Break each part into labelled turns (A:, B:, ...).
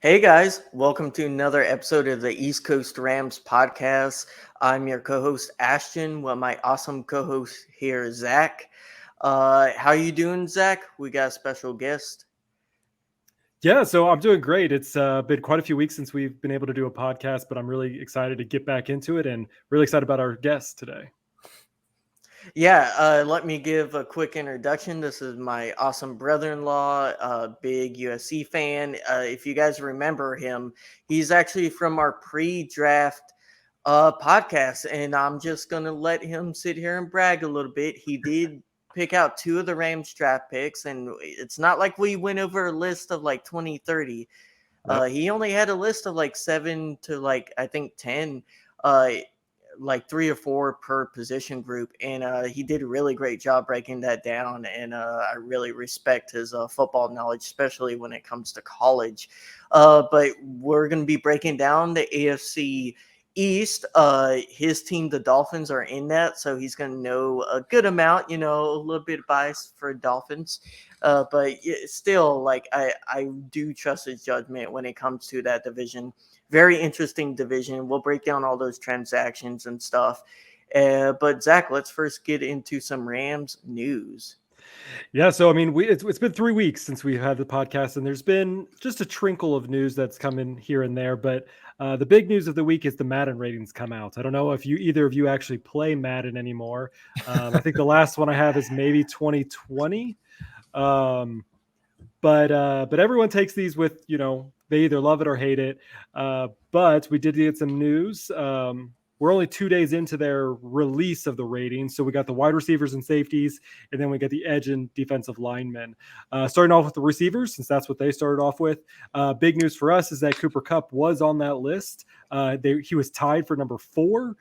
A: Hey guys, welcome to another episode of the East Coast Rams podcast. I'm your co-host Ashton, with my awesome co-host here, Zach. How you doing, Zach? We got a special guest.
B: Yeah, so I'm doing great. It's been quite a few weeks since we've been able to do a podcast, but I'm really excited to get back into it and really excited about our guest today.
A: Yeah, let me give a quick introduction. This is my awesome brother-in-law, a big USC fan. If you guys remember him, he's actually from our pre-draft podcast, and I'm just gonna let him sit here and brag a little bit. He did pick out two of the Rams draft picks, and it's not like we went over a list of like 20, 30.
B: Yep.
A: He only had a list of like 7 to like I think 10. Uh, like 3 or 4 per position group, and he did a really great job breaking that down, and I really respect his football knowledge, especially when it comes to college. But we're going to be breaking down the AFC East. His team, the Dolphins, are in that, so he's going to know a good amount, a little bit biased for Dolphins. But still, like I do trust his judgment when it comes to that division. Very interesting division. We'll break down all those transactions and stuff. But Zach, let's first get into some Rams news.
B: Yeah, so I mean, it's been 3 weeks since we had the podcast, and there's been just a trickle of news that's come in here and there. But the big news of the week is the Madden ratings come out. I don't know if either of you actually play Madden anymore. I think the last one I have is maybe 2020. But everyone takes these with, they either love it or hate it. But we did get some news. We're only 2 days into their release of the ratings. So we got the wide receivers and safeties, and then we got the edge and defensive linemen. Starting off with the receivers, since that's what they started off with. Big news for us is that Cooper Kupp was on that list. He was tied for number 4,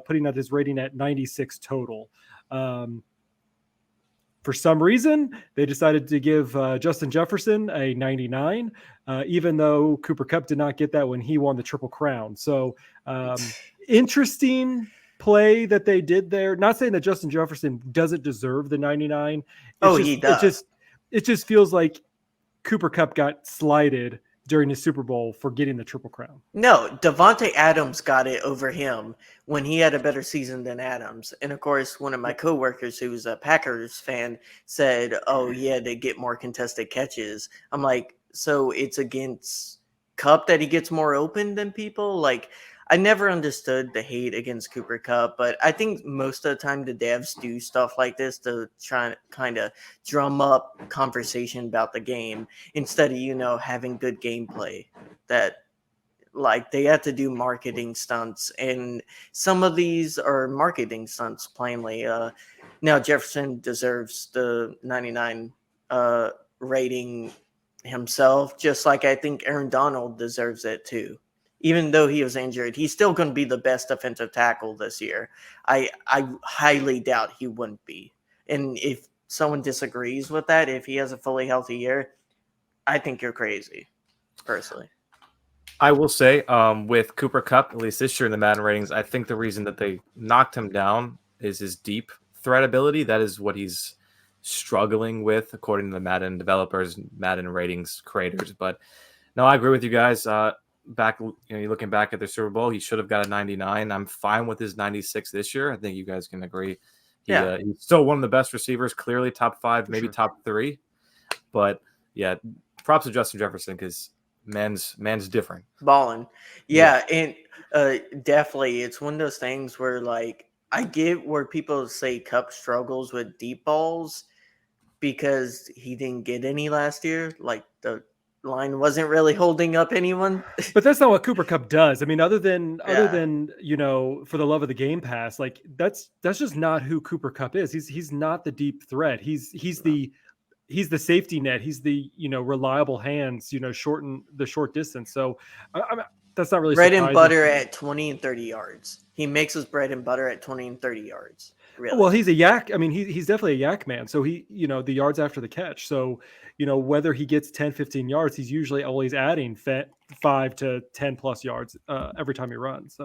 B: putting out his rating at 96 total. For some reason, they decided to give Justin Jefferson a 99, even though Cooper Kupp did not get that when he won the Triple Crown. So interesting play that they did there. Not saying that Justin Jefferson doesn't deserve the 99.
A: He does.
B: It just feels like Cooper Kupp got slighted during his Super Bowl for getting the Triple Crown.
A: No, Devontae Adams got it over him when he had a better season than Adams. And of course, one of my coworkers who's a Packers fan said, "Oh yeah, they get more contested catches." I'm like, so it's against Kupp that he gets more open than people? Like, I never understood the hate against Cooper Kupp, but I think most of the time the devs do stuff like this to try and kind of drum up conversation about the game instead of, having good gameplay. That like they have to do marketing stunts, and some of these are marketing stunts plainly. Now Jefferson deserves the 99 rating himself, just like I think Aaron Donald deserves it too. Even though he was injured, he's still going to be the best defensive tackle this year. I highly doubt he wouldn't be. And if someone disagrees with that, if he has a fully healthy year, I think you're crazy, personally.
C: I will say, with Cooper Kupp, at least this year in the Madden ratings, I think the reason that they knocked him down is his deep threat ability. That is what he's struggling with, according to the Madden developers, Madden ratings creators. But no, I agree with you guys. You're looking back at the Super Bowl, he should have got a 99. I'm fine with his 96 this year. I think you guys can agree. He's still one of the best receivers, clearly top 5, maybe sure. Top 3. But yeah, props to Justin Jefferson because man's different.
A: Balling. Yeah. And definitely it's one of those things where, like, I get where people say Kupp struggles with deep balls because he didn't get any last year. Like, the line wasn't really holding up anyone.
B: But that's not what Cooper Kupp does. I mean, other than for the love of the game pass, like that's just not who Cooper Kupp is. He's not the deep threat. He's the safety net. He's the reliable hands. Shorten the short distance. So that's not really
A: bread and butter at 20 and 30 yards. He makes his bread and butter at 20 and 30 yards. Really.
B: Well, he's a yak. I mean, he's definitely a yak man. So he, the yards after the catch. So, whether he gets 10, 15 yards, he's usually always adding 5 to 10 plus yards every time he runs.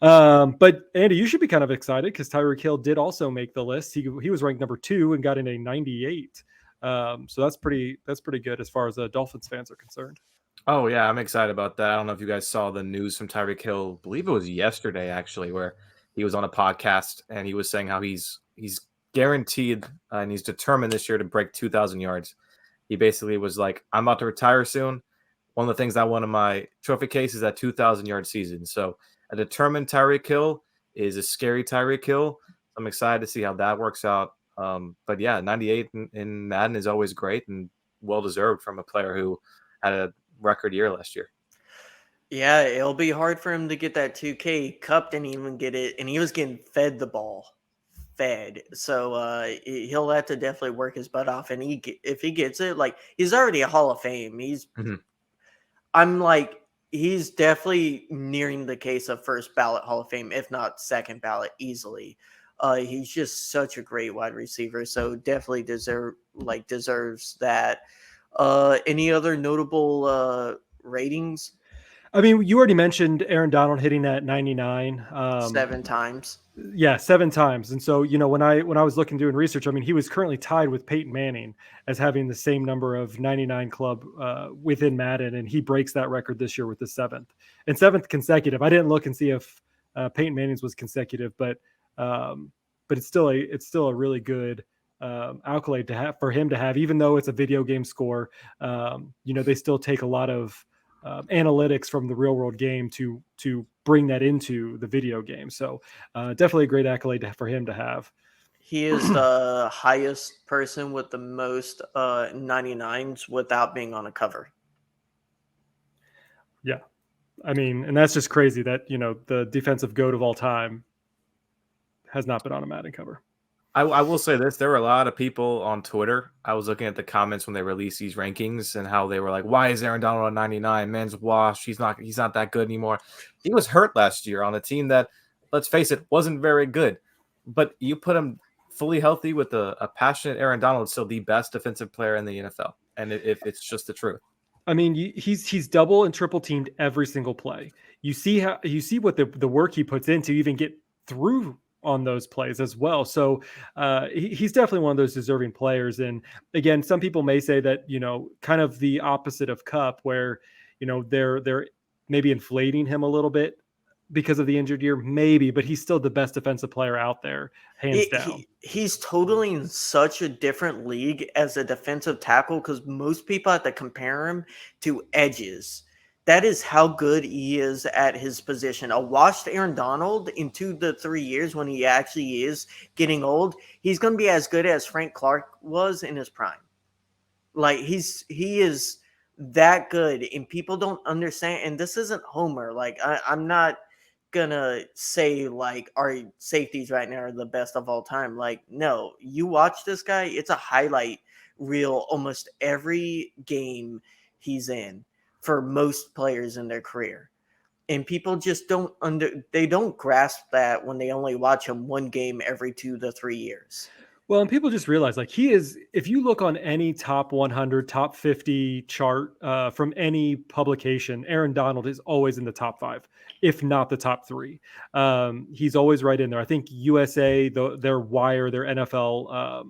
B: But Andy, you should be kind of excited because Tyreek Hill did also make the list. He was ranked number 2 and got in a 98. So that's pretty good as far as Dolphins fans are concerned.
C: Oh yeah, I'm excited about that. I don't know if you guys saw the news from Tyreek Hill. I believe it was yesterday actually, where he was on a podcast and he was saying how he's guaranteed and he's determined this year to break 2,000 yards. He basically was like, "I'm about to retire soon. One of the things I want in my trophy case is that 2,000-yard season." So a determined Tyreek Hill is a scary Tyreek Hill. I'm excited to see how that works out. But yeah, 98 in Madden is always great and well deserved from a player who had a record year last year.
A: Yeah, it'll be hard for him to get that 2K. Cup didn't even get it, and he was getting fed the ball. Fed. So he'll have to definitely work his butt off. And if he gets it, like, he's already a Hall of Fame.
C: Mhm.
A: I'm like, he's definitely nearing the case of first ballot Hall of Fame, if not second ballot easily. He's just such a great wide receiver, so definitely deserves that. Any other notable ratings?
B: I mean, you already mentioned Aaron Donald hitting that 99.
A: 7 times.
B: Yeah, 7 times. And so, when I was looking doing research, I mean, he was currently tied with Peyton Manning as having the same number of 99 club within Madden, and he breaks that record this year with the seventh consecutive. I didn't look and see if Peyton Manning's was consecutive, but it's still a really good accolade to have for him to have, even though it's a video game score. They still take a lot of analytics from the real world game to bring that into the video game. So definitely a great accolade for him to have.
A: He is the highest person with the most 99s without being on a cover.
B: Yeah. I mean, and that's just crazy that, the defensive GOAT of all time has not been on a Madden cover.
C: I will say this: there were a lot of people on Twitter. I was looking at the comments when they released these rankings and how they were like, "Why is Aaron Donald on 99? Man's washed. He's not that good anymore." He was hurt last year on a team that, let's face it, wasn't very good. But you put him fully healthy with a passionate Aaron Donald, still the best defensive player in the NFL, and if it's just the truth.
B: I mean, he's double and triple teamed every single play. You see what the work he puts in to even get through on those plays as well. So he's definitely one of those deserving players. And again, some people may say that, kind of the opposite of Kupp, where they're maybe inflating him a little bit because of the injured year, maybe, but he's still the best defensive player out there, hands down.
A: He's totally in such a different league as a defensive tackle, because most people have to compare him to edges. That is how good he is at his position. A washed Aaron Donald in 2 to 3 years, when he actually is getting old, he's going to be as good as Frank Clark was in his prime. Like, he is that good, and people don't understand. And this isn't Homer. Like, I'm not gonna say like our safeties right now are the best of all time. Like, no, you watch this guy, it's a highlight reel almost every game he's in for most players in their career. And people just they don't grasp that when they only watch him one game every 2 to 3 years.
B: Well, and people just realize, like, he is, if you look on any top 100, top 50 chart from any publication, Aaron Donald is always in the top 5, if not the top 3. He's always right in there. I think USA, their wire, their NFL,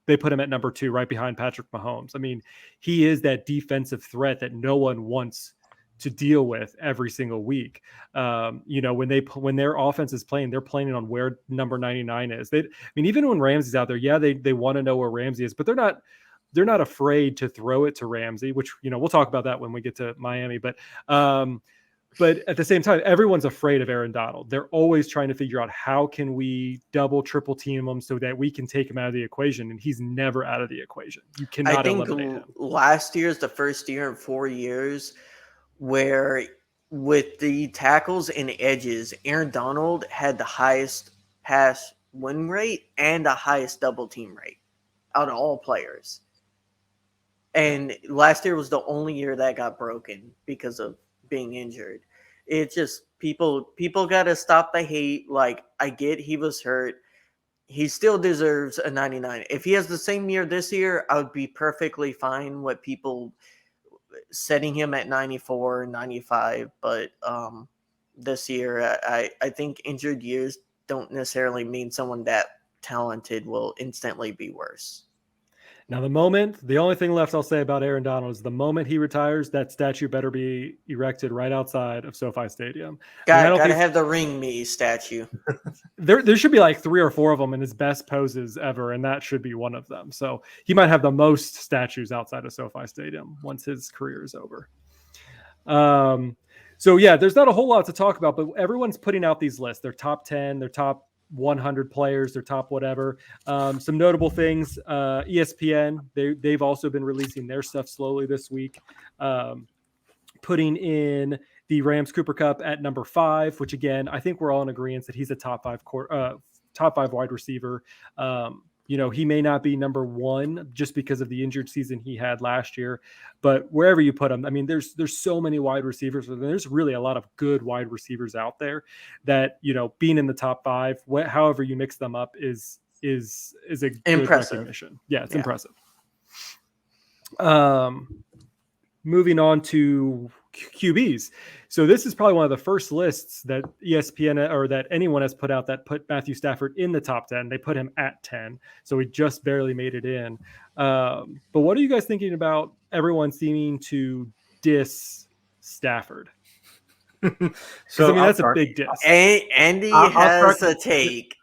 B: they put him at number 2, right behind Patrick Mahomes. I mean, he is that defensive threat that no one wants to deal with every single week. When their offense is playing, they're playing on where number 99 is. Even when Ramsey's out there, yeah, they want to know where Ramsey is, but they're not afraid to throw it to Ramsey, which, we'll talk about that when we get to Miami. But at the same time, everyone's afraid of Aaron Donald. They're always trying to figure out, how can we double, triple team him so that we can take him out of the equation. And he's never out of the equation. You cannot eliminate him.
A: Last year is the first year in 4 years where, with the tackles and edges, Aaron Donald had the highest pass win rate and the highest double team rate out of all players. And last year was the only year that got broken because of being injured. It just, people got to stop the hate. Like, I get he was hurt. He still deserves a 99. If he has the same year this year, I would be perfectly fine with people setting him at 94, 95. But this year, I think injured years don't necessarily mean someone that talented will instantly be worse.
B: Now, the only thing left I'll say about Aaron Donald is the moment he retires, that statue better be erected right outside of SoFi Stadium.
A: Gotta have the ring me statue.
B: There should be like 3 or 4 of them in his best poses ever, and that should be one of them. So he might have the most statues outside of SoFi Stadium once his career is over. So yeah, there's not a whole lot to talk about, but everyone's putting out these lists. Their top 10, their top 100 players, their top whatever. Some notable things. ESPN, they've also been releasing their stuff slowly this week, putting in the Rams Cooper Kupp at number 5, which again, I think we're all in agreement that he's a top 5 wide receiver. He may not be number 1 just because of the injured season he had last year, but wherever you put him, I mean, there's so many wide receivers. There's really a lot of good wide receivers out there that, being in the top 5, however you mix them up is a good recognition. Yeah, it's impressive. Moving on to QBs. So this is probably one of the first lists that ESPN or that anyone has put out that put Matthew Stafford in the top 10. They put him at 10. So he just barely made it in. But what are you guys thinking about everyone seeming to diss Stafford?
C: So
B: that's a big diss.
A: Andy has a take.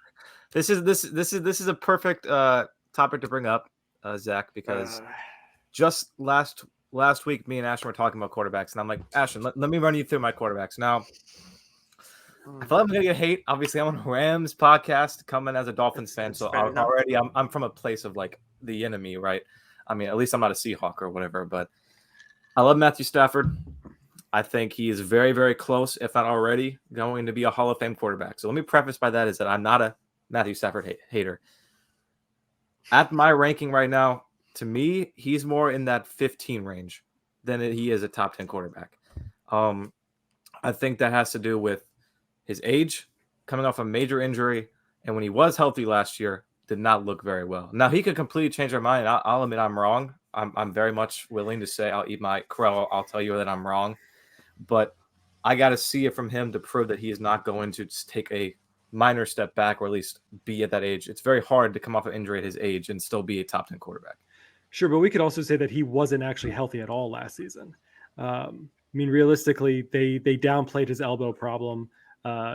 C: This is a perfect topic to bring up, Zach, because just last week, me and Ashton were talking about quarterbacks, and I'm like, Ashton, let me run you through my quarterbacks. Now, I feel like I'm going to get hate. Obviously, I'm on a Rams podcast coming as a Dolphins fan, so already I'm from a place of, like, the enemy, right? I mean, at least I'm not a Seahawk or whatever, but I love Matthew Stafford. I think he is very, very close, if not already, going to be a Hall of Fame quarterback. So let me preface by that is that I'm not a Matthew Stafford hater. At my ranking right now, to me, he's more in that 15 range than he is a top 10 quarterback. I think that has to do with his age, coming off a major injury, and when he was healthy last year, did not look very well. Now, he could completely change our mind. I'll admit I'm wrong. I'm very much willing to say I'll eat my crow. I'll tell you that I'm wrong. But I got to see it from him to prove that he is not going to take a minor step back or at least be at that age. It's very hard to come off an injury at his age and still be a top 10 quarterback.
B: Sure, but we could also say that he wasn't actually healthy at all last season. I mean, realistically, they downplayed his elbow problem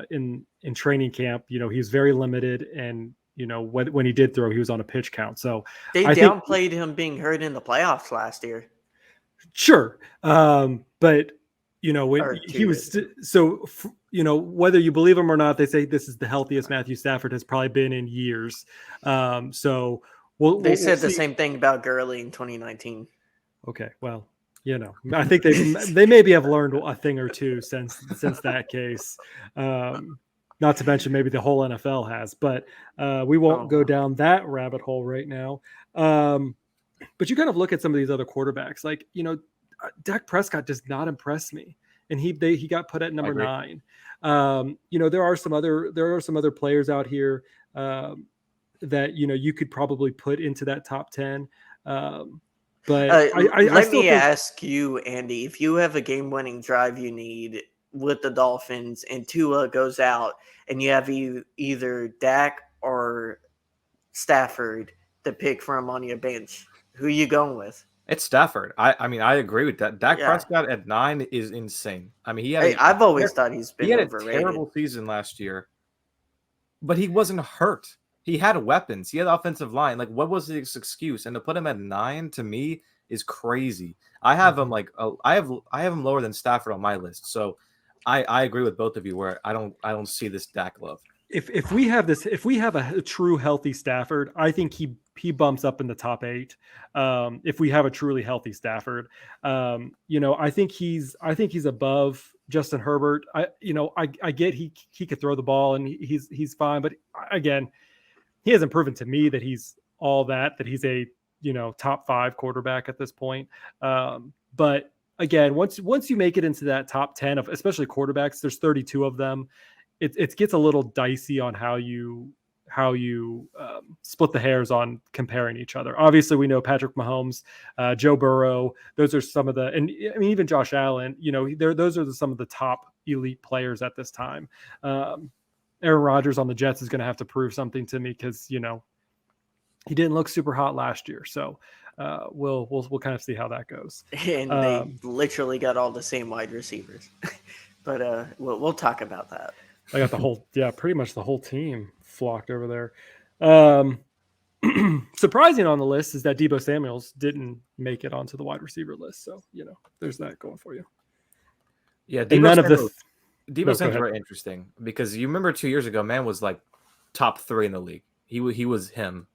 B: in training camp. He was very limited, and when he did throw, he was on a pitch count. So
A: they downplayed him being hurt in the playoffs last year.
B: Sure, but when he was whether you believe him or not, they say this is the healthiest Matthew Stafford has probably been in years. So.
A: They said the same thing about Gurley in 2019.
B: Okay, well, I think they maybe have learned a thing or two since that case. Not to mention maybe the whole NFL has, but we won't go down that rabbit hole right now. But you kind of look at some of these other quarterbacks, like Dak Prescott does not impress me, and he got put at number 9. There are some other players out here. That you could probably put into that top 10, but
A: let me ask you, Andy, if you have a game-winning drive you need with the Dolphins and Tua goes out, and you have either Dak or Stafford to pick from on your bench, who are you going with?
C: It's Stafford. I mean, I agree with that. Dak Prescott at 9 is insane. I mean,
A: I've always thought he's been overrated.
C: He had a terrible season last year, but he wasn't hurt. He had weapons. He had offensive line. Like, what was his excuse? And to put him at 9 to me is crazy. I have him I have him lower than Stafford on my list. So I agree with both of you where I don't see this Dak love.
B: If we have a true healthy Stafford, I think he bumps up in the top 8. If we have a truly healthy Stafford, I think he's above Justin Herbert. I get he could throw the ball and he's fine, but again, he hasn't proven to me that he's all that he's a, top 5 quarterback at this point. But again, once you make it into that top 10 of especially quarterbacks, there's 32 of them. It gets a little dicey on how you split the hairs on comparing each other. Obviously, we know Patrick Mahomes, Joe Burrow. Those are some of the, and I mean even Josh Allen. Those are some of the top elite players at this time. Aaron Rodgers on the Jets is going to have to prove something to me because he didn't look super hot last year. So we'll kind of see how that goes.
A: And they literally got all the same wide receivers. But we'll talk about that.
B: I got pretty much the whole team flocked over there. Surprising on the list is that Deebo Samuels didn't make it onto the wide receiver list. So, there's that going for you.
C: Yeah,
B: and none of this.
C: Deebo Samuels very interesting because you remember 2 years ago, man was like top 3 in the league. He was him.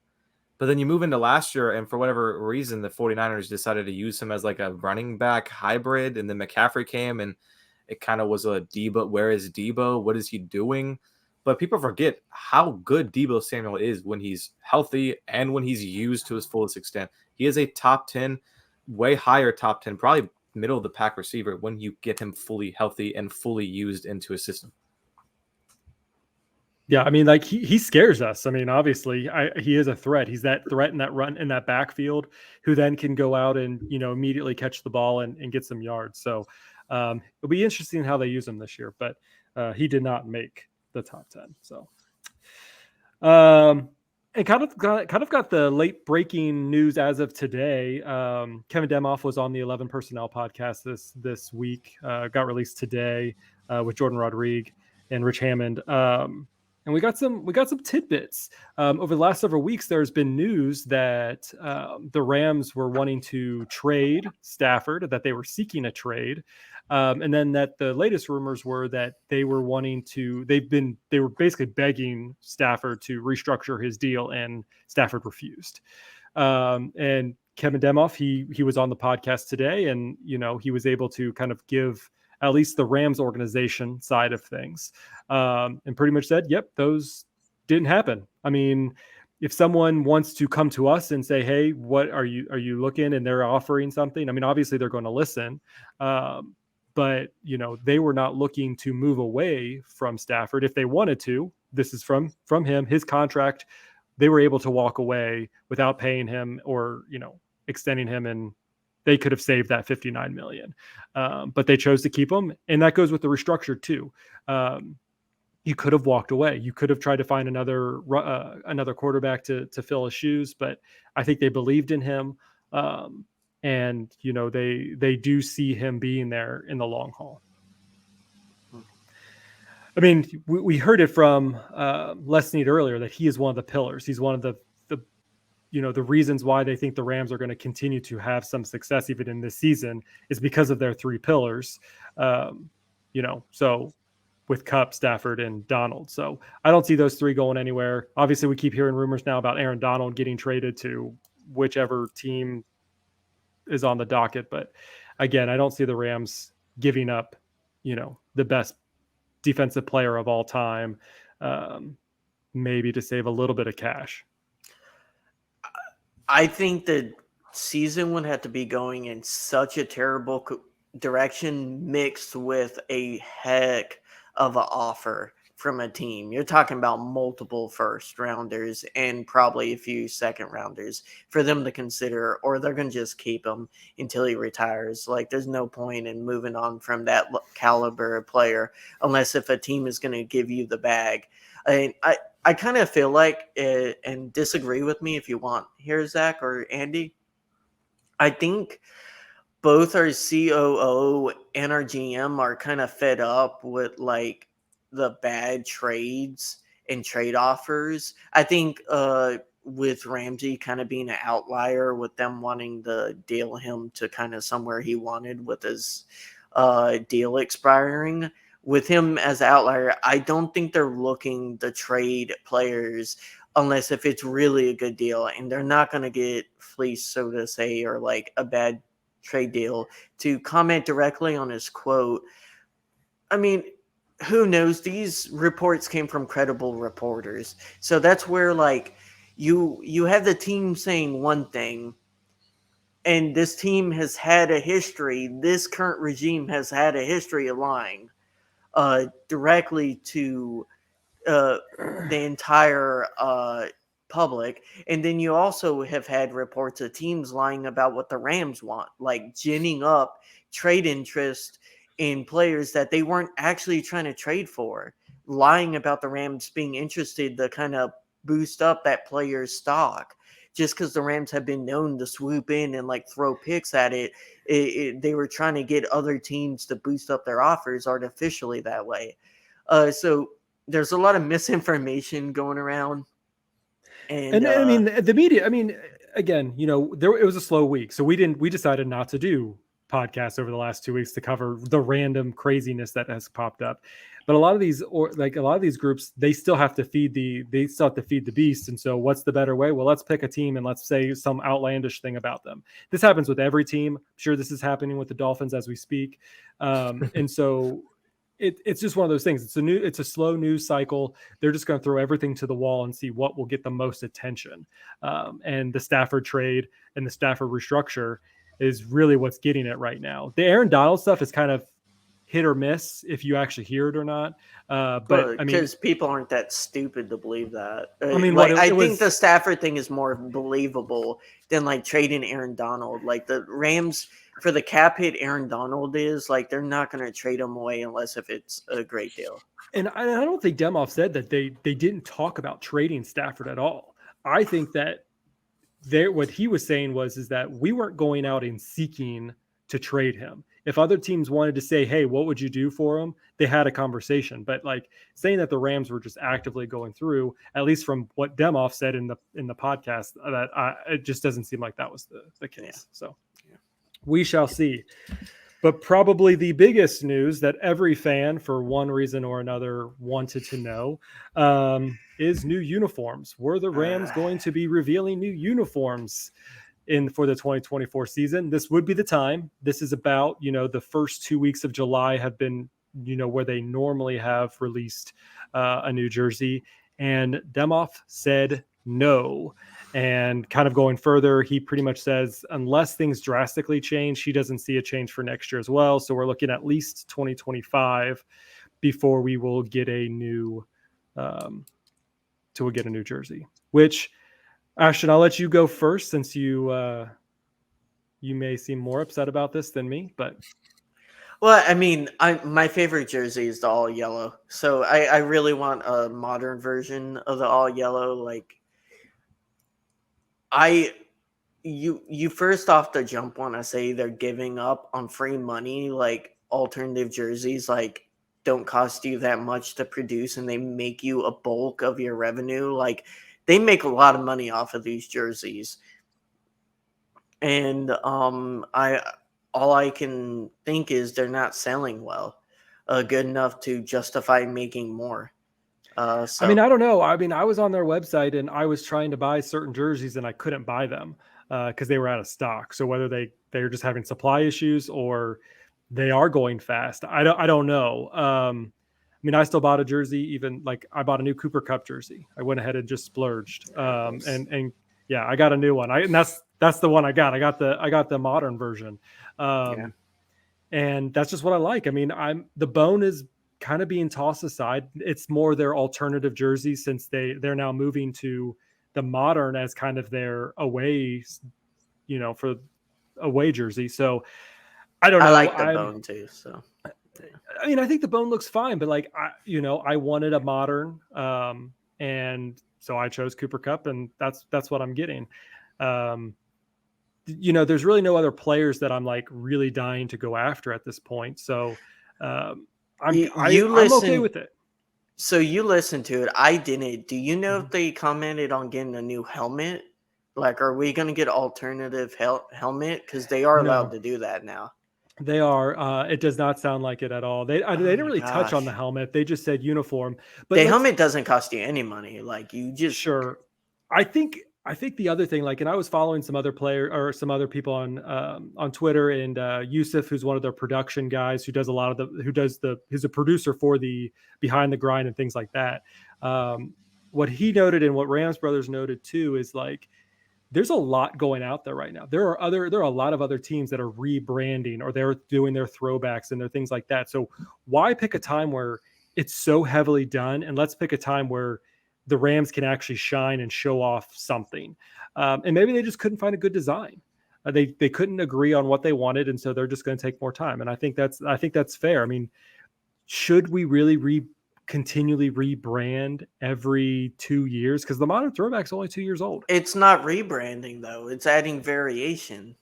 C: But then you move into last year, and for whatever reason, the 49ers decided to use him as like a running back hybrid, and then McCaffrey came, and it kind of was a Deebo. Where is Deebo? What is he doing? But people forget how good Deebo Samuel is when he's healthy and when he's used to his fullest extent. He is a top 10, way higher top 10, probably middle of the pack receiver when you get him fully healthy and fully used into a system.
B: Yeah, I mean, like he scares us. I mean, obviously, he is a threat. He's that threat in that run in that backfield who then can go out and immediately catch the ball and get some yards. So it'll be interesting how they use him this year. But he did not make the top 10. So and kind of got the late breaking news as of today. Kevin Demoff was on the 11 Personnel podcast this week. Got released today with Jordan Rodriguez and Rich Hammond. And we got some tidbits over the last several weeks. There's been news that the Rams were wanting to trade Stafford, that they were seeking a trade, and then that the latest rumors were that they were they were basically begging Stafford to restructure his deal, and Stafford refused. And Kevin Demoff, he was on the podcast today, and he was able to kind of give at least the Rams organization side of things, and pretty much said, yep, those didn't happen. I mean, if someone wants to come to us and say, hey, what are you looking, and they're offering something, I mean, obviously they're going to listen. But they were not looking to move away from Stafford. If they wanted to, this is from him, his contract, they were able to walk away without paying him or, extending him, and they could have saved that $59 million. But they chose to keep him. And that goes with the restructure too. You could have walked away. You could have tried to find another quarterback to fill his shoes, but I think they believed in him. And they do see him being there in the long haul. I mean, we heard it from Les Snead earlier that he is one of the pillars. He's one of the reasons why they think the Rams are going to continue to have some success even in this season is because of their 3 pillars. So with Kupp, Stafford, and Donald. So I don't see those 3 going anywhere. Obviously, we keep hearing rumors now about Aaron Donald getting traded to whichever team is on the docket. But again, I don't see the Rams giving up, the best defensive player of all time, maybe to save a little bit of cash.
A: I think the season would have to be going in such a terrible direction mixed with a heck of an offer from a team. You're talking about multiple first rounders and probably a few second rounders for them to consider, or they're going to just keep him until he retires. Like, there's no point in moving on from that caliber of player unless if a team is going to give you the bag. I kind of feel like, and disagree with me if you want here, Zach or Andy, I think both our COO and our GM are kind of fed up with like the bad trades and trade offers. I think with Ramsey kind of being an outlier with them wanting to deal him to kind of somewhere he wanted with his deal expiring. With him as an outlier, I don't think they're looking to trade players unless if it's really a good deal, and they're not going to get fleeced, so to say, or like a bad trade deal. To comment directly on his quote, I mean, who knows? These reports came from credible reporters. So that's where like you have the team saying one thing, and this team has had a history, this current regime has had a history of lying directly to the entire public. And then you also have had reports of teams lying about what the Rams want, like ginning up trade interest in players that they weren't actually trying to trade for, lying about the Rams being interested to kind of boost up that player's stock. just because the Rams have been known to swoop in and like throw picks at it, they were trying to get other teams to boost up their offers artificially that way. So there's a lot of misinformation going around. And
B: I mean, the media, I mean, again, it was a slow week. So we decided not to do podcasts over the last 2 weeks to cover the random craziness that has popped up. But a lot of these groups, they still have to feed the beast. And so what's the better way? Well, let's pick a team and let's say some outlandish thing about them. This happens with every team. I'm sure this is happening with the Dolphins as we speak. And so it's just one of those things. It's a slow news cycle. They're just going to throw everything to the wall and see what will get the most attention. And the Stafford trade and the Stafford restructure is really what's getting it right now. The Aaron Donald stuff is kind of hit or miss if you actually hear it or not. But I mean,
A: because people aren't that stupid to believe that.
B: I mean,
A: I think the Stafford thing is more believable than like trading Aaron Donald. Like the Rams, for the cap hit Aaron Donald is, like they're not going to trade him away unless if it's a great deal.
B: And I don't think Demoff said that they didn't talk about trading Stafford at all. I think that what he was saying is that we weren't going out and seeking to trade him. If other teams wanted to say, hey, what would you do for him? They had a conversation. But like saying that the Rams were just actively going through, at least from what Demoff said in the podcast, that it just doesn't seem like that was the case. Yeah. So we shall see. But probably the biggest news that every fan, for one reason or another, wanted to know is new uniforms. Were the Rams going to be revealing new uniforms for the 2024 season? This would be the time. This is about, the first 2 weeks of July have been, where they normally have released a new jersey. And Demoff said no. And kind of going further, he pretty much says, unless things drastically change, he doesn't see a change for next year as well. So we're looking at least 2025 before we will get a new jersey, which, Ashton, I'll let you go first since you may seem more upset about this than me, but.
A: Well, I mean, my favorite jersey is the all yellow. So I really want a modern version of the all yellow. Like you first off the jump when I say they're giving up on free money, like alternative jerseys, like don't cost you that much to produce and they make you a bulk of your revenue. Like they make a lot of money off of these jerseys. And all I can think is they're not selling well, good enough to justify making more. I
B: mean, I don't know. I mean, I was on their website and I was trying to buy certain jerseys and I couldn't buy them because they were out of stock. So whether they're just having supply issues or they are going fast, I don't know. I mean, I still bought a jersey, even like I bought a new Cooper Kupp jersey. I went ahead and just splurged. And yeah, I got a new one. And that's the one I got. I got the modern version. And that's just what I like. I mean, the bone is kind of being tossed aside. It's more their alternative jerseys since they're now moving to the modern as kind of their away, for away jersey. So I don't know.
A: I like the bone too. So
B: I mean, I think the bone looks fine, but like I wanted a modern, and so I chose Cooper Kupp, and that's what I'm getting. There's really no other players that I'm like really dying to go after at this point. So I'm okay with it.
A: So you listened to it. I didn't. Do you know if they commented on getting a new helmet? Like, are we going to get alternative helmet? Because they are allowed to do that now.
B: They are. It does not sound like it at all. They didn't really touch on the helmet. They just said uniform. But
A: the helmet doesn't cost you any money. Like you just
B: sure. I think the other thing, like, and I was following some other people on Twitter, and Yusuf, who's one of their production guys, who's a producer for the Behind the Grind and things like that. What he noted and what Rams Brothers noted too is like, there's a lot going out there right now. There are a lot of other teams that are rebranding or they're doing their throwbacks and their things like that. So why pick a time where it's so heavily done, and let's pick a time where the Rams can actually shine and show off something. And maybe they just couldn't find a good design. They couldn't agree on what they wanted. And so they're just going to take more time. And I think that's fair. I mean, should we really continually rebrand every 2 years? Because the modern throwback's only 2 years old.
A: It's not rebranding though; it's adding variation.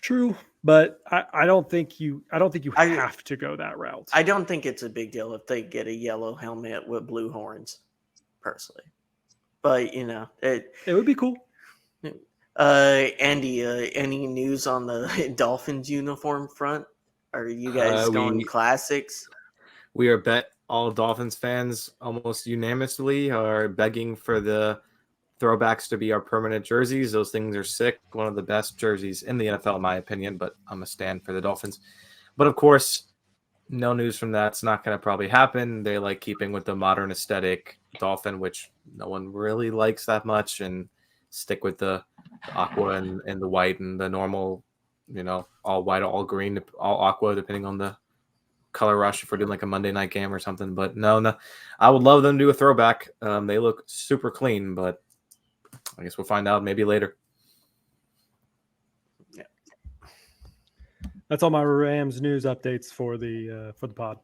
B: True, but I don't think you
A: I-
B: have to go that route.
A: I don't think it's a big deal if they get a yellow helmet with blue horns, personally. But
B: It would be cool.
A: Andy, any news on the Dolphins uniform front? Are you guys going classics?
C: We are bet all Dolphins fans almost unanimously are begging for the throwbacks to be our permanent jerseys. Those things are sick. One of the best jerseys in the NFL, in my opinion, but I'm a stand for the Dolphins. But of course, no news from that. It's not going to probably happen. They like keeping with the modern aesthetic Dolphin, which no one really likes that much, and stick with the aqua and the white and the normal, all white, all green, all aqua, depending on the color rush if we're doing like a Monday night game or something. But no, I would love them to do a throwback. They look super clean, but I guess we'll find out maybe later.
A: Yeah.
B: That's all my Rams news updates for the pod.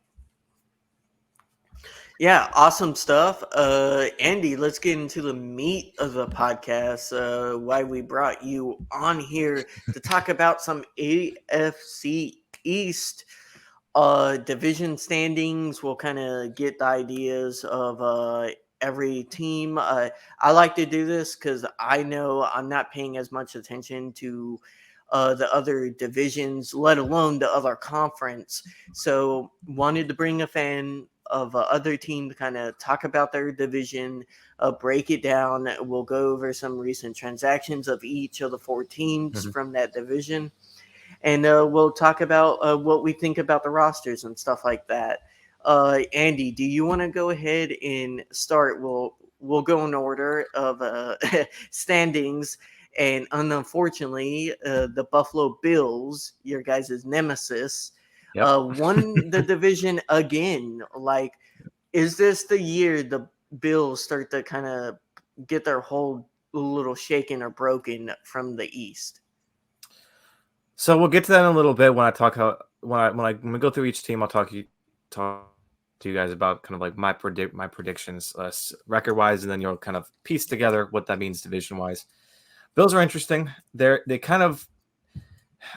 A: Yeah, awesome stuff. Andy, let's get into the meat of the podcast. Why we brought you on here to talk about some AFC East division standings. We'll kind of get the ideas of every team. I like to do this because I know I'm not paying as much attention to the other divisions, let alone the other conference. So wanted to bring a fan of other team to kind of talk about their division, break it down. We'll go over some recent transactions of each of the 4 teams from that division. And we'll talk about what we think about the rosters and stuff like that. Andy, do you want to go ahead and start? We'll go in order of standings. And unfortunately, the Buffalo Bills, your guys' nemesis, won the division again. Like, is this the year the Bills start to kind of get their hold a little shaken or broken from the East?
C: So we'll get to that in a little bit when I talk when we go through each team. I'll talk to you guys about kind of like my predictions record wise, and then you'll kind of piece together what that means division wise. Bills are interesting. They kind of,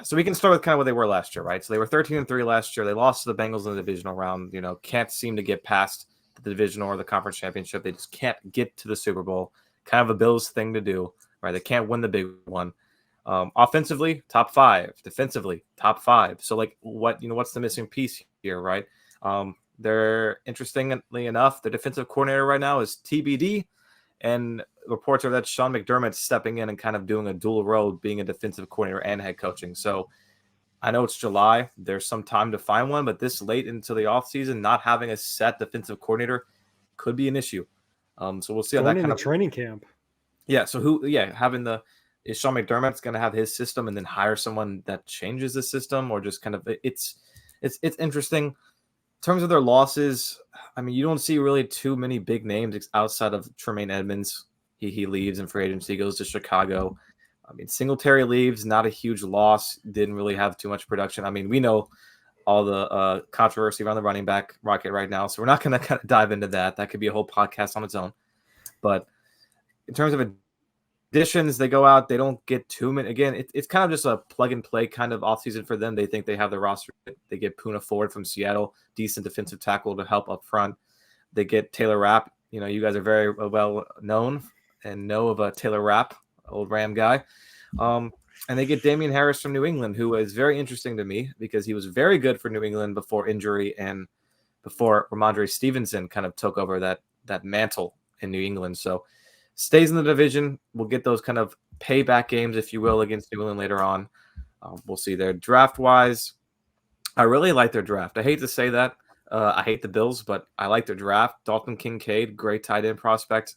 C: so we can start with kind of what they were last year, right? So they were 13-3 last year. They lost to the Bengals in the divisional round. Can't seem to get past the divisional or the conference championship. They just can't get to the Super Bowl. Kind of a Bills thing to do, right? They can't win the big one. Offensively, top 5. Defensively, top 5. So like what's the missing piece here, right? They're interestingly enough, the defensive coordinator right now is TBD, and reports are that Sean McDermott's stepping in and kind of doing a dual role, being a defensive coordinator and head coaching. So I know it's July. There's some time to find one, but this late into the offseason, not having a set defensive coordinator could be an issue. So we'll see how that kind of
B: training camp.
C: Yeah. So is Sean McDermott's going to have his system and then hire someone that changes the system, or just kind of it's interesting. In terms of their losses, I mean, you don't see really too many big names outside of Tremaine Edmonds. He leaves in free agency, goes to Chicago. I mean, Singletary leaves, not a huge loss. Didn't really have too much production. I mean, we know all the controversy around the running back market right now, so we're not going to kind of dive into that. That could be a whole podcast on its own. But in terms of additions, they go out, they don't get too many. Again, it's kind of just a plug-and-play kind of offseason for them. They think they have the roster. They get Puna Ford from Seattle, decent defensive tackle to help up front. They get Taylor Rapp. You guys are very well known and know of Taylor Rapp, old Ram guy. And they get Damian Harris from New England, who is very interesting to me because he was very good for New England before injury and before Ramondre Stevenson kind of took over that mantle in New England. So stays in the division. We'll get those kind of payback games, if you will, against New England later on. We'll see there. Draft-wise, I really like their draft. I hate to say that. I hate the Bills, but I like their draft. Dalton Kincaid, great tight end prospect.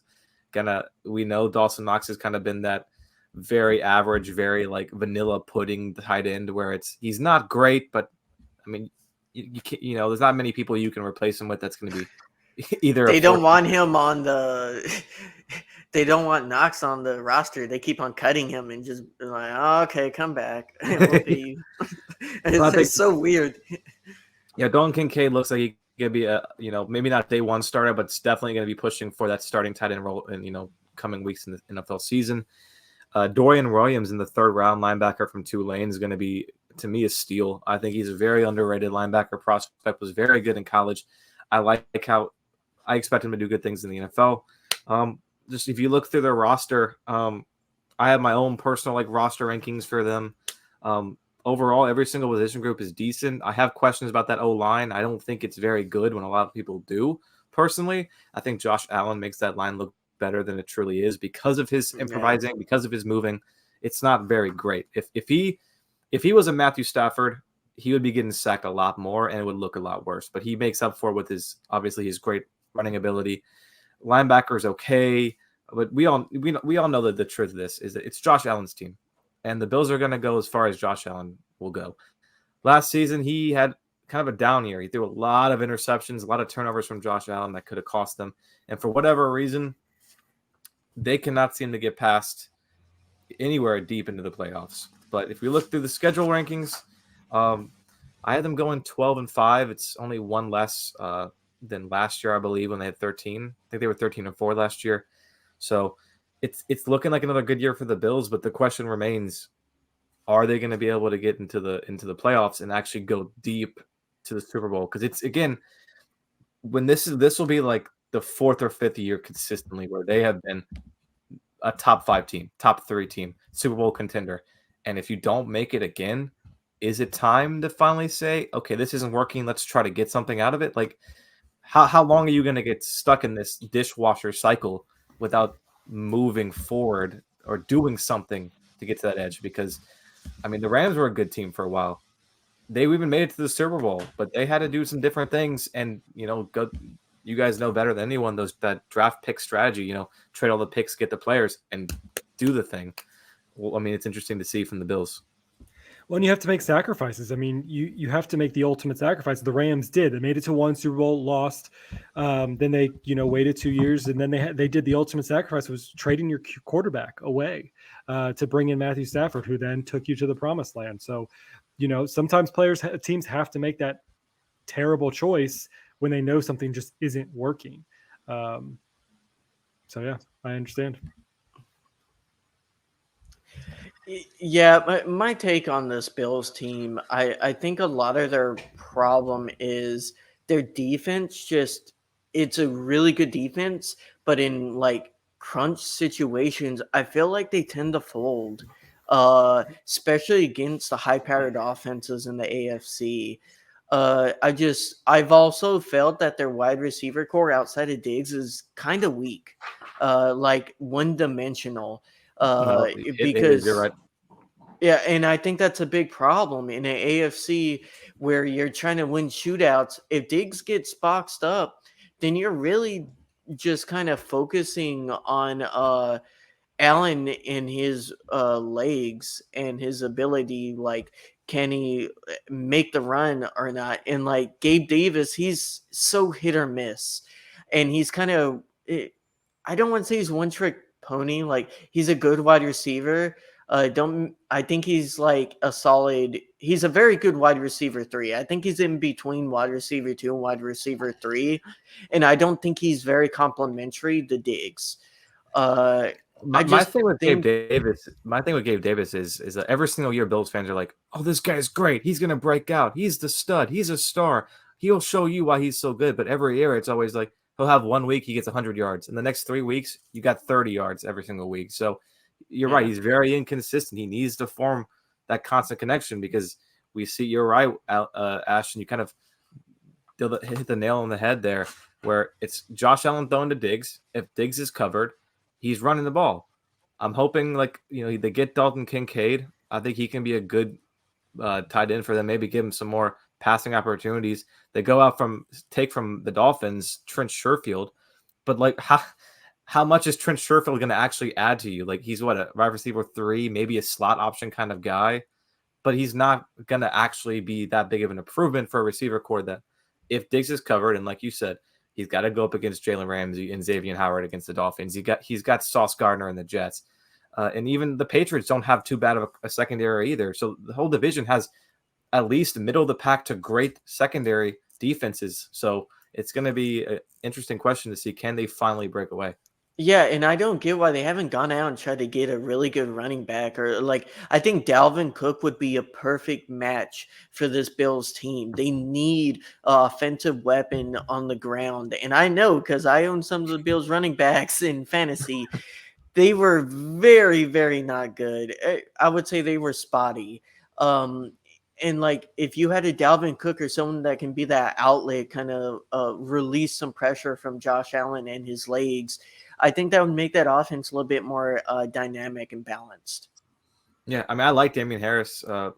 C: We know Dawson Knox has kind of been that very average, very like vanilla pudding tight end where he's not great, but I mean, you can't, there's not many people you can replace him with that's going to be either.
A: They don't want him on they don't want Knox on the roster. They keep on cutting him and just like, oh, okay, come back. It's so weird.
C: Yeah, Dalton Kincaid looks like he gonna be a maybe not day one starter, but it's definitely gonna be pushing for that starting tight end role in coming weeks in the NFL season. Dorian Williams in the 3rd round, linebacker from Tulane, is gonna be, to me, a steal. I think he's a very underrated linebacker prospect. Was very good in college. I like how I expect him to do good things in the NFL. Just if you look through their roster, I have my own personal roster rankings for them. Overall, every single position group is decent. I have questions about that O-line. I don't think it's very good when a lot of people do. Personally, I think Josh Allen makes that line look better than it truly is because of his improvising, because of his moving. It's not very great. If he was a Matthew Stafford, he would be getting sacked a lot more and it would look a lot worse. But he makes up for it with his great running ability. Linebacker is okay, but we all know that the truth of this is that it's Josh Allen's team. And the Bills are going to go as far as Josh Allen will go. Last season, he had kind of a down year. He threw a lot of interceptions, a lot of turnovers from Josh Allen that could have cost them. And for whatever reason, they cannot seem to get past anywhere deep into the playoffs. But if we look through the schedule rankings, I had them going 12-5. It's only one less than last year, I believe, when they had 13. I think they were 13-4 last year. So it's looking like another good year for the Bills, but the question remains, are they going to be able to get into the playoffs and actually go deep to the Super Bowl? Because it's, again, when this will be like the 4th or 5th year consistently where they have been a top 5 team, top 3 team, Super Bowl contender. And if you don't make it again, is it time to finally say, okay, this isn't working, let's try to get something out of it? Like, how long are you going to get stuck in this dishwasher cycle without moving forward or doing something to get to that edge? Because, I mean, the Rams were a good team for a while. They even made it to the Super Bowl, but they had to do some different things. And, you guys know better than anyone that draft pick strategy, trade all the picks, get the players, and do the thing. Well, I mean, it's interesting to see from the Bills.
B: Well, and you have to make sacrifices. I mean, you have to make the ultimate sacrifice. The Rams did. They made it to 1 Super Bowl, lost. Then they, waited 2 years, and then they did the ultimate sacrifice, was trading your quarterback away to bring in Matthew Stafford, who then took you to the promised land. So, sometimes teams have to make that terrible choice when they know something just isn't working. So yeah, I understand.
A: Yeah, my take on this Bills team, I think a lot of their problem is their defense. It's a really good defense, but in crunch situations, I feel like they tend to fold, especially against the high-powered offenses in the AFC. I've also felt that their wide receiver core outside of Diggs is kind of weak, one-dimensional. Because
C: you're right.
A: Yeah, and I think that's a big problem in an AFC where you're trying to win shootouts. If Diggs gets boxed up, then you're really just kind of focusing on Allen and his legs and his ability. Can he make the run or not? And Gabe Davis, he's so hit or miss, and he's kind of. I don't want to say he's one trick pony. He's a good wide receiver. I think he's he's a very good wide receiver 3. I think he's in between wide receiver 2 and wide receiver 3. And I don't think he's very complimentary to Diggs.
C: My thing with Gabe Davis is that every single year Bills fans are like, oh, this guy's great. He's going to break out. He's the stud. He's a star. He'll show you why he's so good. But every year it's always like, he'll have 1 week, he gets 100 yards. And the next 3 weeks, you got 30 yards every single week. So you're right. He's very inconsistent. He needs to form that constant connection because we see, you're right, Ashton, you kind of hit the nail on the head there where it's Josh Allen throwing to Diggs. If Diggs is covered, he's running the ball. I'm hoping they get Dalton Kincaid. I think he can be a good tight end for them. Maybe give him some more passing opportunities. They go out take from the Dolphins, Trent Sherfield. But how much is Trent Sherfield going to actually add to you? He's a wide receiver 3, maybe a slot option kind of guy, but he's not going to actually be that big of an improvement for a receiver core that if Diggs is covered, and like you said, he's got to go up against Jalen Ramsey and Xavier Howard against the Dolphins. He's got Sauce Gardner and the Jets. And even the Patriots don't have too bad of a secondary either. So the whole division has at least middle of the pack to great secondary defenses. So it's going to be an interesting question to see, can they finally break away?
A: Yeah, and I don't get why they haven't gone out and tried to get a really good running back, or like I think Dalvin Cook would be a perfect match for this Bills team. They need a offensive weapon on the ground. And I know because I own some of the Bills running backs in fantasy. They were very, very not good. I would say they were spotty. Um, and like if you had a Dalvin Cook or someone that can be that outlet, kind of release some pressure from Josh Allen and his legs, I think that would make that offense a little bit more dynamic and balanced.
C: Yeah, I mean, I like Damian Harris. I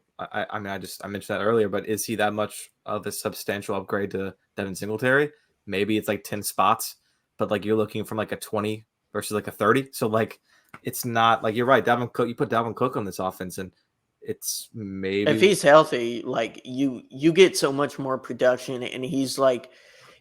C: mentioned that earlier, but is he that much of a substantial upgrade to Devin Singletary? Maybe it's like 10 spots, but like you're looking from like a 20 versus like a 30. So like it's not like, you're right. Dalvin Cook, you put Dalvin Cook on this offense and it's maybe,
A: If he's healthy, like you get so much more production, and he's like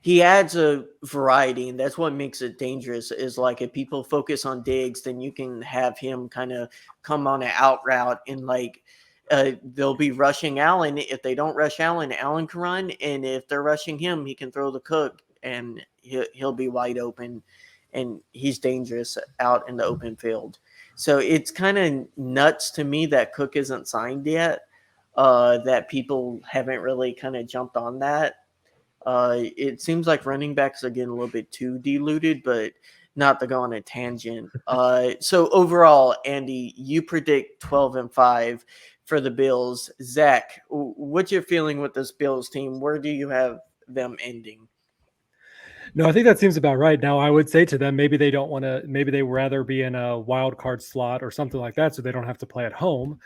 A: he adds a variety, and that's what makes it dangerous. Is like if people focus on Diggs, then you can have him kind of come on an out route, and like they'll be rushing Allen. If they don't rush Allen, Allen can run, and if they're rushing him, he can throw the Cook, and he'll be wide open, and he's dangerous out in the open field. So it's kind of nuts to me that Cook isn't signed yet. That people haven't really kind of jumped on that. It seems like running backs are getting a little bit too diluted, but not to go on a tangent. So overall, Andy, you predict 12-5 for the Bills. Zach, what's your feeling with this Bills team? Where do you have them ending?
B: No, I think that seems about right. Now, I would say to them, maybe they don't want to, maybe they would rather be in a wild card slot or something like that, so they don't have to play at home.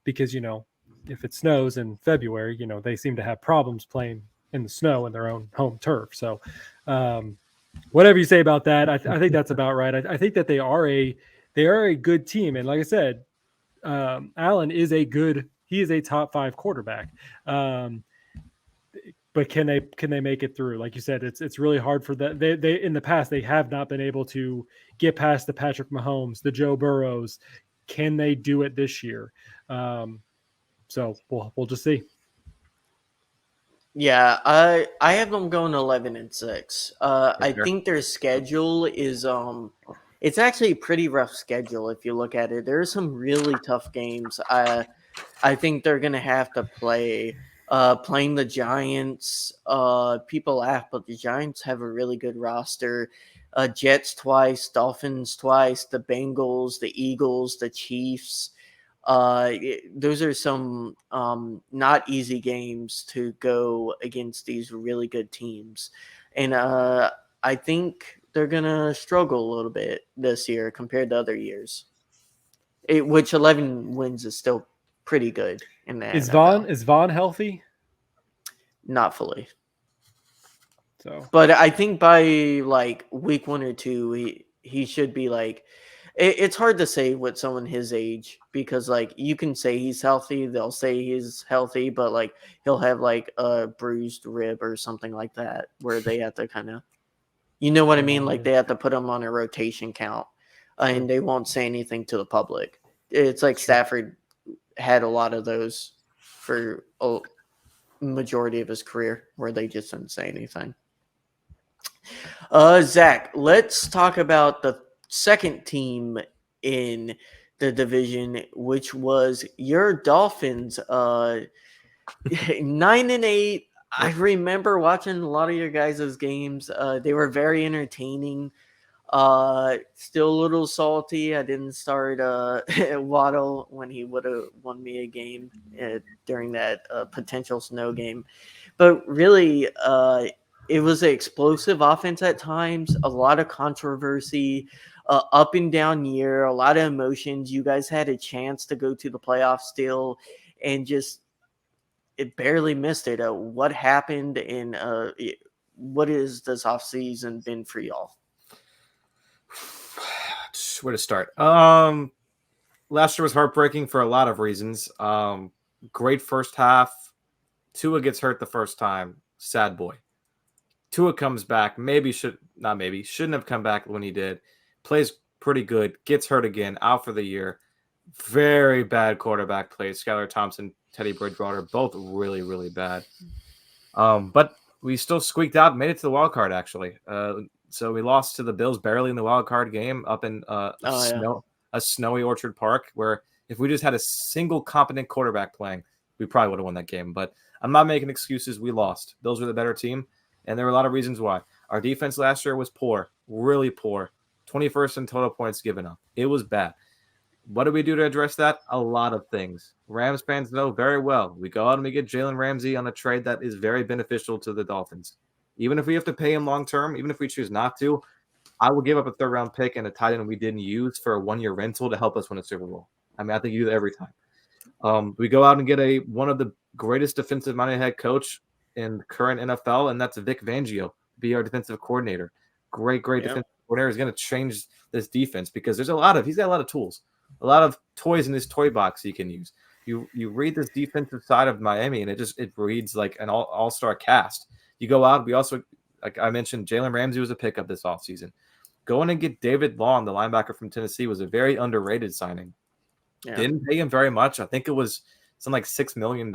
B: Because, if it snows in February, they seem to have problems playing in the snow in their own home turf. So, whatever you say about that, I think that's about right. I think that they are a good team. And like I said, Allen is he is a top 5 quarterback. But can they make it through? Like you said, it's really hard for that. They in the past they have not been able to get past the Patrick Mahomes, the Joe Burrows. Can they do it this year? So we'll just see.
A: Yeah, I have them going 11-6. I
C: Sure.
A: think their schedule is it's actually a pretty rough schedule if you look at it. There are some really tough games. I think they're gonna have to play playing the Giants. People laugh, but the Giants have a really good roster. Jets twice, Dolphins twice, the Bengals, the Eagles, the Chiefs. Those are some not easy games to go against these really good teams. And I think they're going to struggle a little bit this year compared to other years, which 11 wins is still pretty good in the NFL.
B: Is Vaughn healthy?
A: Not fully.
B: So,
A: but I think by like week 1 or 2, he should be like. It's hard to say with someone his age because like you can say he's healthy, they'll say he's healthy, but like he'll have like a bruised rib or something like that where they have to kind of, what I mean? Like they have to put him on a rotation count, and they won't say anything to the public. It's like Stafford had a lot of those for a majority of his career where they just didn't say anything. Zach, let's talk about the second team in the division, which was your Dolphins. 9-8. I remember watching a lot of your guys' games. They were very entertaining. Still a little salty. I didn't start Waddle when he would have won me a game during that potential snow game. But really, it was an explosive offense at times, a lot of controversy, up and down year, a lot of emotions. You guys had a chance to go to the playoffs still, and just it barely missed it. What happened, and what is this offseason been for y'all?
C: Where to start? Last year was heartbreaking for a lot of reasons. Great first half. Tua gets hurt the first time. Sad boy. Tua comes back. Shouldn't have come back when he did. Plays pretty good. Gets hurt again. Out for the year. Very bad quarterback play. Skylar Thompson, Teddy Bridgewater, both really, really bad. But we still squeaked out and made it to the wild card, actually. So we lost to the Bills barely in the wild card game up in a snowy Orchard Park, where if we just had a single competent quarterback playing, we probably would have won that game. But I'm not making excuses. We lost. Bills were the better team, and there were a lot of reasons why. Our defense last year was poor, really poor. 21st in total points given up. It was bad. What do we do to address that? A lot of things. Rams fans know very well. We go out and we get Jalen Ramsey on a trade that is very beneficial to the Dolphins. Even if we have to pay him long term, even if we choose not to, I will give up a third-round pick and a tight end we didn't use for a one-year rental to help us win a Super Bowl. I mean, I think you do that every time. We go out and get one of the greatest defensive-minded head coach in the current NFL, and that's Vic Fangio, be our defensive coordinator. Great defensive coordinator is going to change this defense because he's got a lot of tools, a lot of toys in his toy box he can use. You read this defensive side of Miami, and it reads like an all-star cast. You go out. We also, like I mentioned, Jalen Ramsey was a pickup this offseason. Going and get David Long, the linebacker from Tennessee, was a very underrated signing. Yeah. Didn't pay him very much. I think it was something like $6 million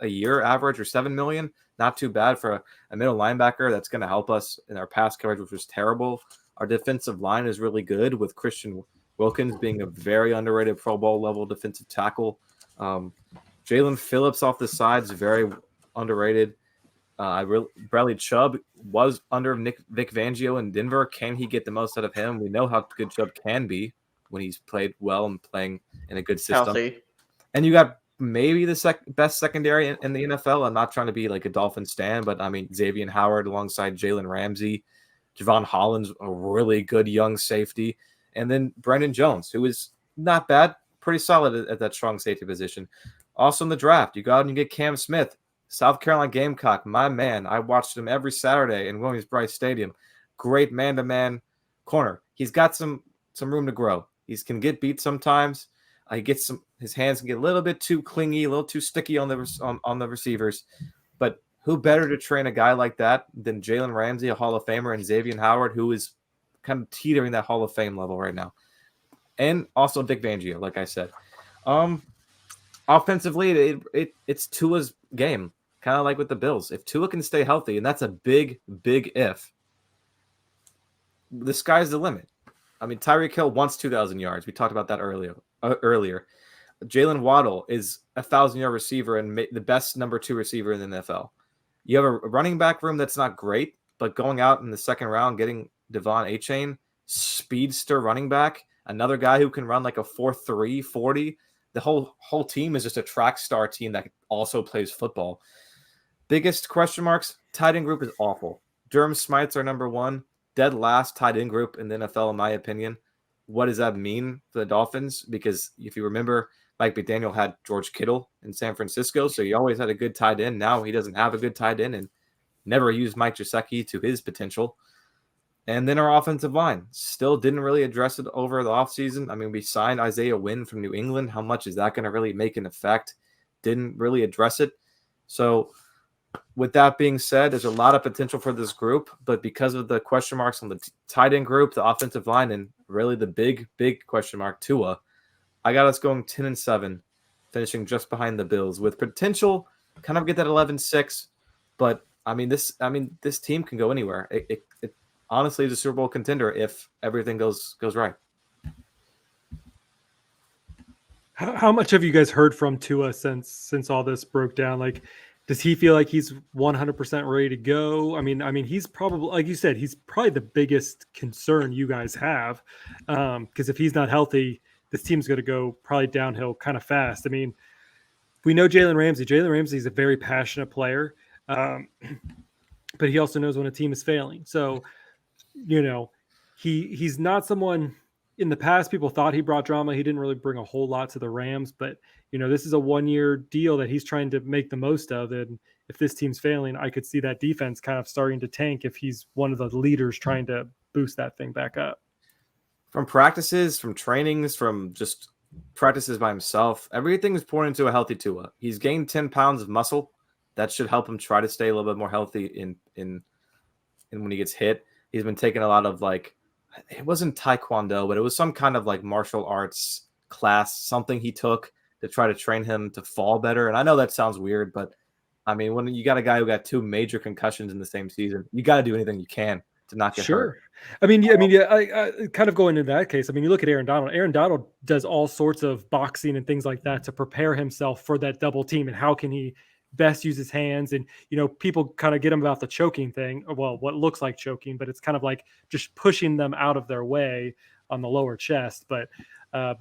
C: a year average, or $7 million. Not too bad for a middle linebacker. That's going to help us in our pass coverage, which was terrible. Our defensive line is really good, with Christian Wilkins being a very underrated Pro Bowl level defensive tackle. Jalen Phillips off the side is very underrated. Bradley Chubb was under Vic Fangio in Denver. Can he get the most out of him? We know how good Chubb can be when he's played well and playing in a good system. Healthy. And you got maybe the best secondary in the NFL. I'm not trying to be like a Dolphin stan, but I mean, Xavier Howard alongside Jalen Ramsey, Javon Holland's a really good young safety, and then Brandon Jones, who is not bad, pretty solid at that strong safety position. Also in the draft, you go out and you get Cam Smith, South Carolina Gamecock, my man. I watched him every Saturday in Williams-Brice Stadium. Great man-to-man corner. He's got some room to grow. He can get beat sometimes. His hands can get a little bit too clingy, a little too sticky on the receivers. But who better to train a guy like that than Jalen Ramsey, a Hall of Famer, and Xavier Howard, who is kind of teetering that Hall of Fame level right now. And also Vic Fangio, like I said. Offensively, it's Tua's game. Kind of like with the Bills. If Tua can stay healthy, and that's a big, big if, the sky's the limit. I mean, Tyreek Hill wants 2,000 yards. We talked about that earlier. Jalen Waddle is a 1,000-yard receiver and the best number 2 receiver in the NFL. You have a running back room that's not great, but going out in the second round, getting Devon Achane, speedster running back, another guy who can run like a 4.3 40. The whole team is just a track star team that also plays football. Biggest question marks, tight end group is awful. Durham Smythe's our number 1, dead last tight end group in the NFL, in my opinion. What does that mean for the Dolphins? Because if you remember, Mike McDaniel had George Kittle in San Francisco, so he always had a good tight end. Now he doesn't have a good tight end and never used Mike Gesicki to his potential. And then our offensive line still didn't really address it over the offseason. I mean, we signed Isaiah Wynn from New England. How much is that going to really make an effect? Didn't really address it. So with that being said, there's a lot of potential for this group, but because of the question marks on the tight end group, the offensive line, and really the big question mark, Tua, I got us going 10-7, finishing just behind the Bills with potential kind of get that 11-6. But I mean, this team can go anywhere. It honestly is a Super Bowl contender if everything goes right.
B: How much have you guys heard from Tua since all this broke down? Like, does he feel like he's 100% ready to go? I mean, he's probably, like you said, he's probably the biggest concern you guys have, because if he's not healthy, this team's going to go probably downhill kind of fast. I mean, we know Jalen Ramsey. Jalen Ramsey is a very passionate player, but he also knows when a team is failing. So, he's not someone. In the past, people thought he brought drama. He didn't really bring a whole lot to the Rams, but this is a 1-year deal that he's trying to make the most of. And if this team's failing, I could see that defense kind of starting to tank if he's one of the leaders trying to boost that thing back up.
C: From practices, from trainings, from just practices by himself, everything is pointing to a healthy Tua. He's gained 10 pounds of muscle. That should help him try to stay a little bit more healthy in when he gets hit. He's been taking a lot of it wasn't Taekwondo, but it was some kind of martial arts class, something he took to try to train him to fall better. And I know that sounds weird, but I mean, when you got a guy who got 2 major concussions in the same season, you got to do anything you can to not get hurt.
B: Sure. I kind of going into that case. I mean, you look at Aaron Donald. Aaron Donald does all sorts of boxing and things like that to prepare himself for that double team. And how can he best use his hands? And, people kind of get him about the choking thing. Well, what looks like choking, but it's kind of like just pushing them out of their way on the lower chest. But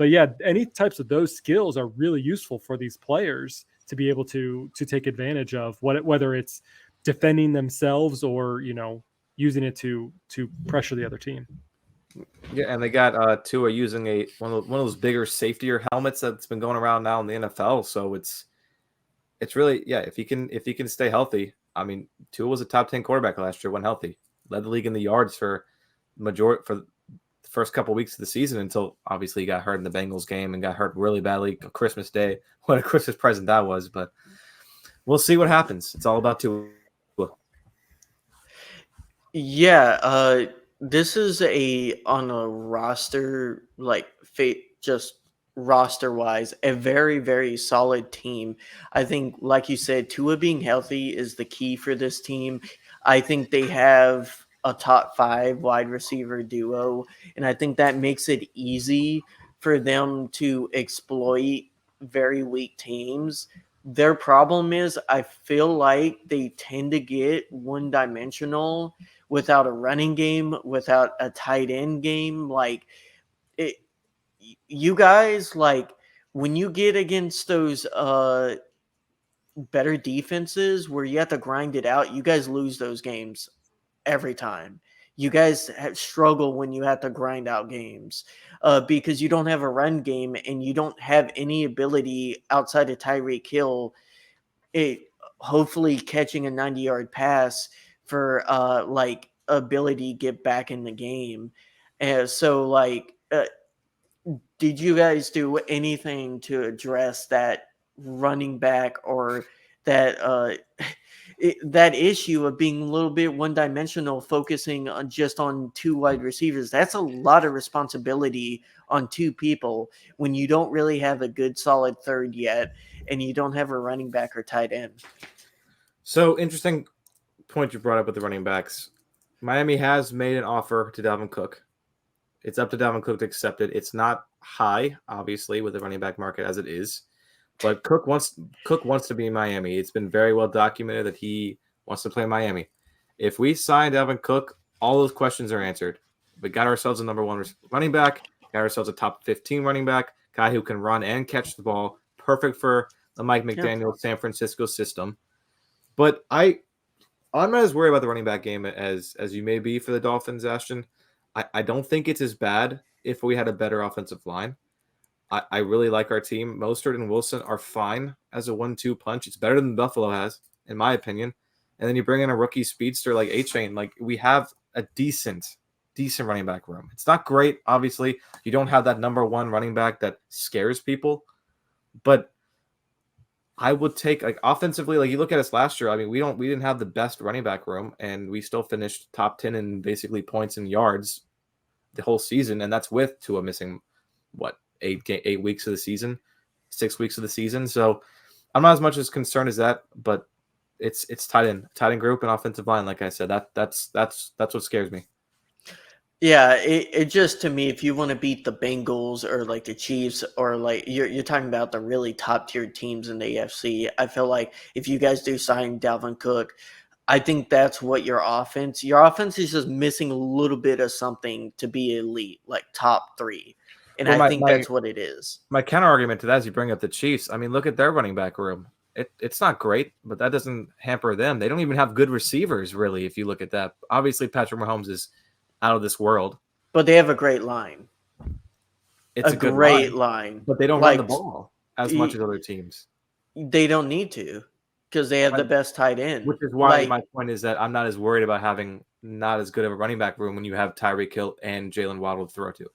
B: yeah, any types of those skills are really useful for these players to be able to take advantage of, whether it's defending themselves or, using it to pressure the other team.
C: Yeah, and they got Tua using one of those bigger safetier helmets that's been going around now in the NFL. So it's really, yeah, if he can stay healthy. I mean, Tua was a top 10 quarterback last year when healthy. Led the league in the yards for the first couple weeks of the season until obviously he got hurt in the Bengals game and got hurt really badly Christmas Day. What a Christmas present that was, but we'll see what happens. It's all about Tua.
A: Yeah, this is on a roster, like just roster wise, a very, very solid team. I think, like you said, Tua being healthy is the key for this team. I think they have a top 5 wide receiver duo, and I think that makes it easy for them to exploit very weak teams. Their problem is, I feel like they tend to get one-dimensional without a running game, without a tight end game. Like, you guys, like, when you get against those better defenses where you have to grind it out, you guys lose those games every time. You guys struggle when you have to grind out games because you don't have a run game and you don't have any ability outside of Tyreek Hill, hopefully catching a 90-yard pass for ability to get back in the game. Did you guys do anything to address that running back or that that issue of being a little bit one-dimensional, focusing on 2 wide receivers? That's a lot of responsibility on 2 people when you don't really have a good solid third yet and you don't have a running back or tight end.
C: So interesting point you brought up with the running backs. Miami has made an offer to Dalvin Cook. It's up to Dalvin Cook to accept it. It's not high, obviously, with the running back market as it is. But Cook wants to be in Miami. It's been very well documented that he wants to play in Miami. If we sign Dalvin Cook, all those questions are answered. We got ourselves a number 1 running back, got ourselves a top 15 running back, guy who can run and catch the ball, perfect for the Mike McDaniel San Francisco system. But I'm not as worried about the running back game as you may be for the Dolphins, Ashton. I don't think it's as bad if we had a better offensive line. I really like our team. Mostert and Wilson are fine as a 1-2 punch. It's better than Buffalo has, in my opinion. And then you bring in a rookie speedster like A-Chain. Like, we have a decent running back room. It's not great, obviously. You don't have that number 1 running back that scares people. But I would take, like, offensively, like, you look at us last year. I mean, we didn't have the best running back room, and we still finished top 10 in basically points and yards the whole season, and that's with Tua missing 8 weeks of the season, 6 weeks of the season. So I'm not as much as concerned as that, but it's tight end group and offensive line. Like I said, that's what scares me.
A: Yeah, it just, to me, if you want to beat the Bengals or like the Chiefs or like you're talking about the really top tier teams in the AFC, I feel like if you guys do sign Dalvin Cook, I think that's what your offense is just missing a little bit of something to be elite, like top 3. And I think that's what it is.
C: My counter argument to that is you bring up the Chiefs. I mean, look at their running back room. It's not great, but that doesn't hamper them. They don't even have good receivers, really, if you look at that. Obviously, Patrick Mahomes is out of this world.
A: But they have a great line.
C: It's a great line. But they don't run the ball as much as other teams.
A: They don't need to because they have the best tight end.
C: Which is why my point is that I'm not as worried about having not as good of a running back room when you have Tyreek Hill and Jalen Waddle to throw to.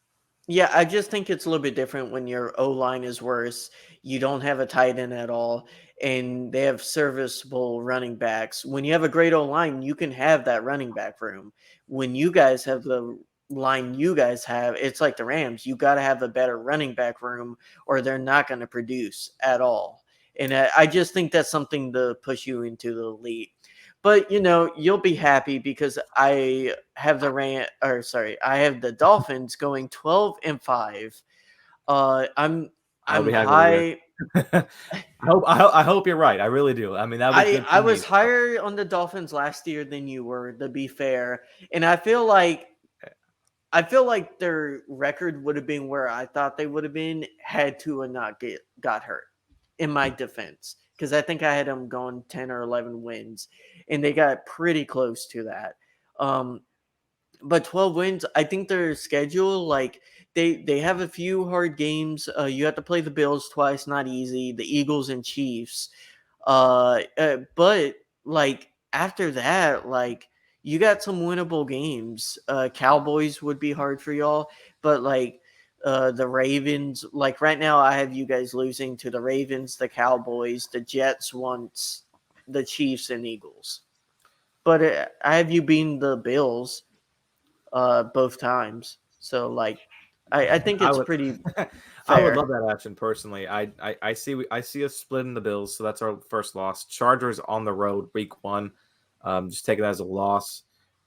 A: Yeah, I just think it's a little bit different when your O-line is worse. You don't have a tight end at all, and they have serviceable running backs. When you have a great O-line, you can have that running back room. When you guys have the line you guys have, it's like the Rams. You got to have a better running back room, or they're not going to produce at all. And I just think that's something to push you into the elite. But you'll be happy because I have I have the Dolphins going 12-5. I'm
C: I'll
A: I'm
C: be happy to hear.
A: high.
C: I hope you're right. I really do. I mean, that would be good
A: I
C: for me.
A: was higher on the Dolphins last year than you were, to be fair, and I feel like their record would have been where I thought they would have been had Tua not got hurt. In my defense, because I think I had them going 10 or 11 wins, and they got pretty close to that. Um, but 12 wins, I think their schedule, like they have a few hard games. You have to play the Bills twice, not easy. The Eagles and Chiefs. But like after that, like you got some winnable games. Cowboys would be hard for y'all, but like the Ravens, like right now, I have you guys losing to the Ravens, the Cowboys, the Jets once, the Chiefs, and Eagles. But I have you beating the Bills both times. So like, I think
C: I
A: it's
C: would,
A: pretty
C: I would
A: fair.
C: love that action personally. I see us splitting the Bills, so that's our first loss. Chargers on the road, week 1. Just take it as a loss.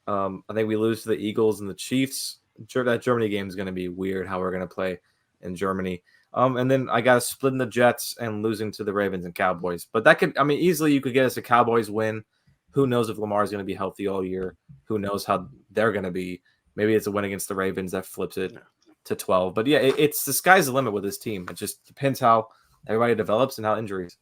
C: I think we lose to the Eagles and the Chiefs. That Germany game is going to be weird. How we're going to play in Germany. And then I got us splitting the Jets and losing to the Ravens and Cowboys. But that could, I mean, easily you could get us a Cowboys win. Who knows if Lamar is going to be healthy all year? Who knows how they're going to be? Maybe it's a win against the Ravens that flips it to 12. But yeah, it's the sky's the limit with this team. It just depends how everybody develops and how injuries.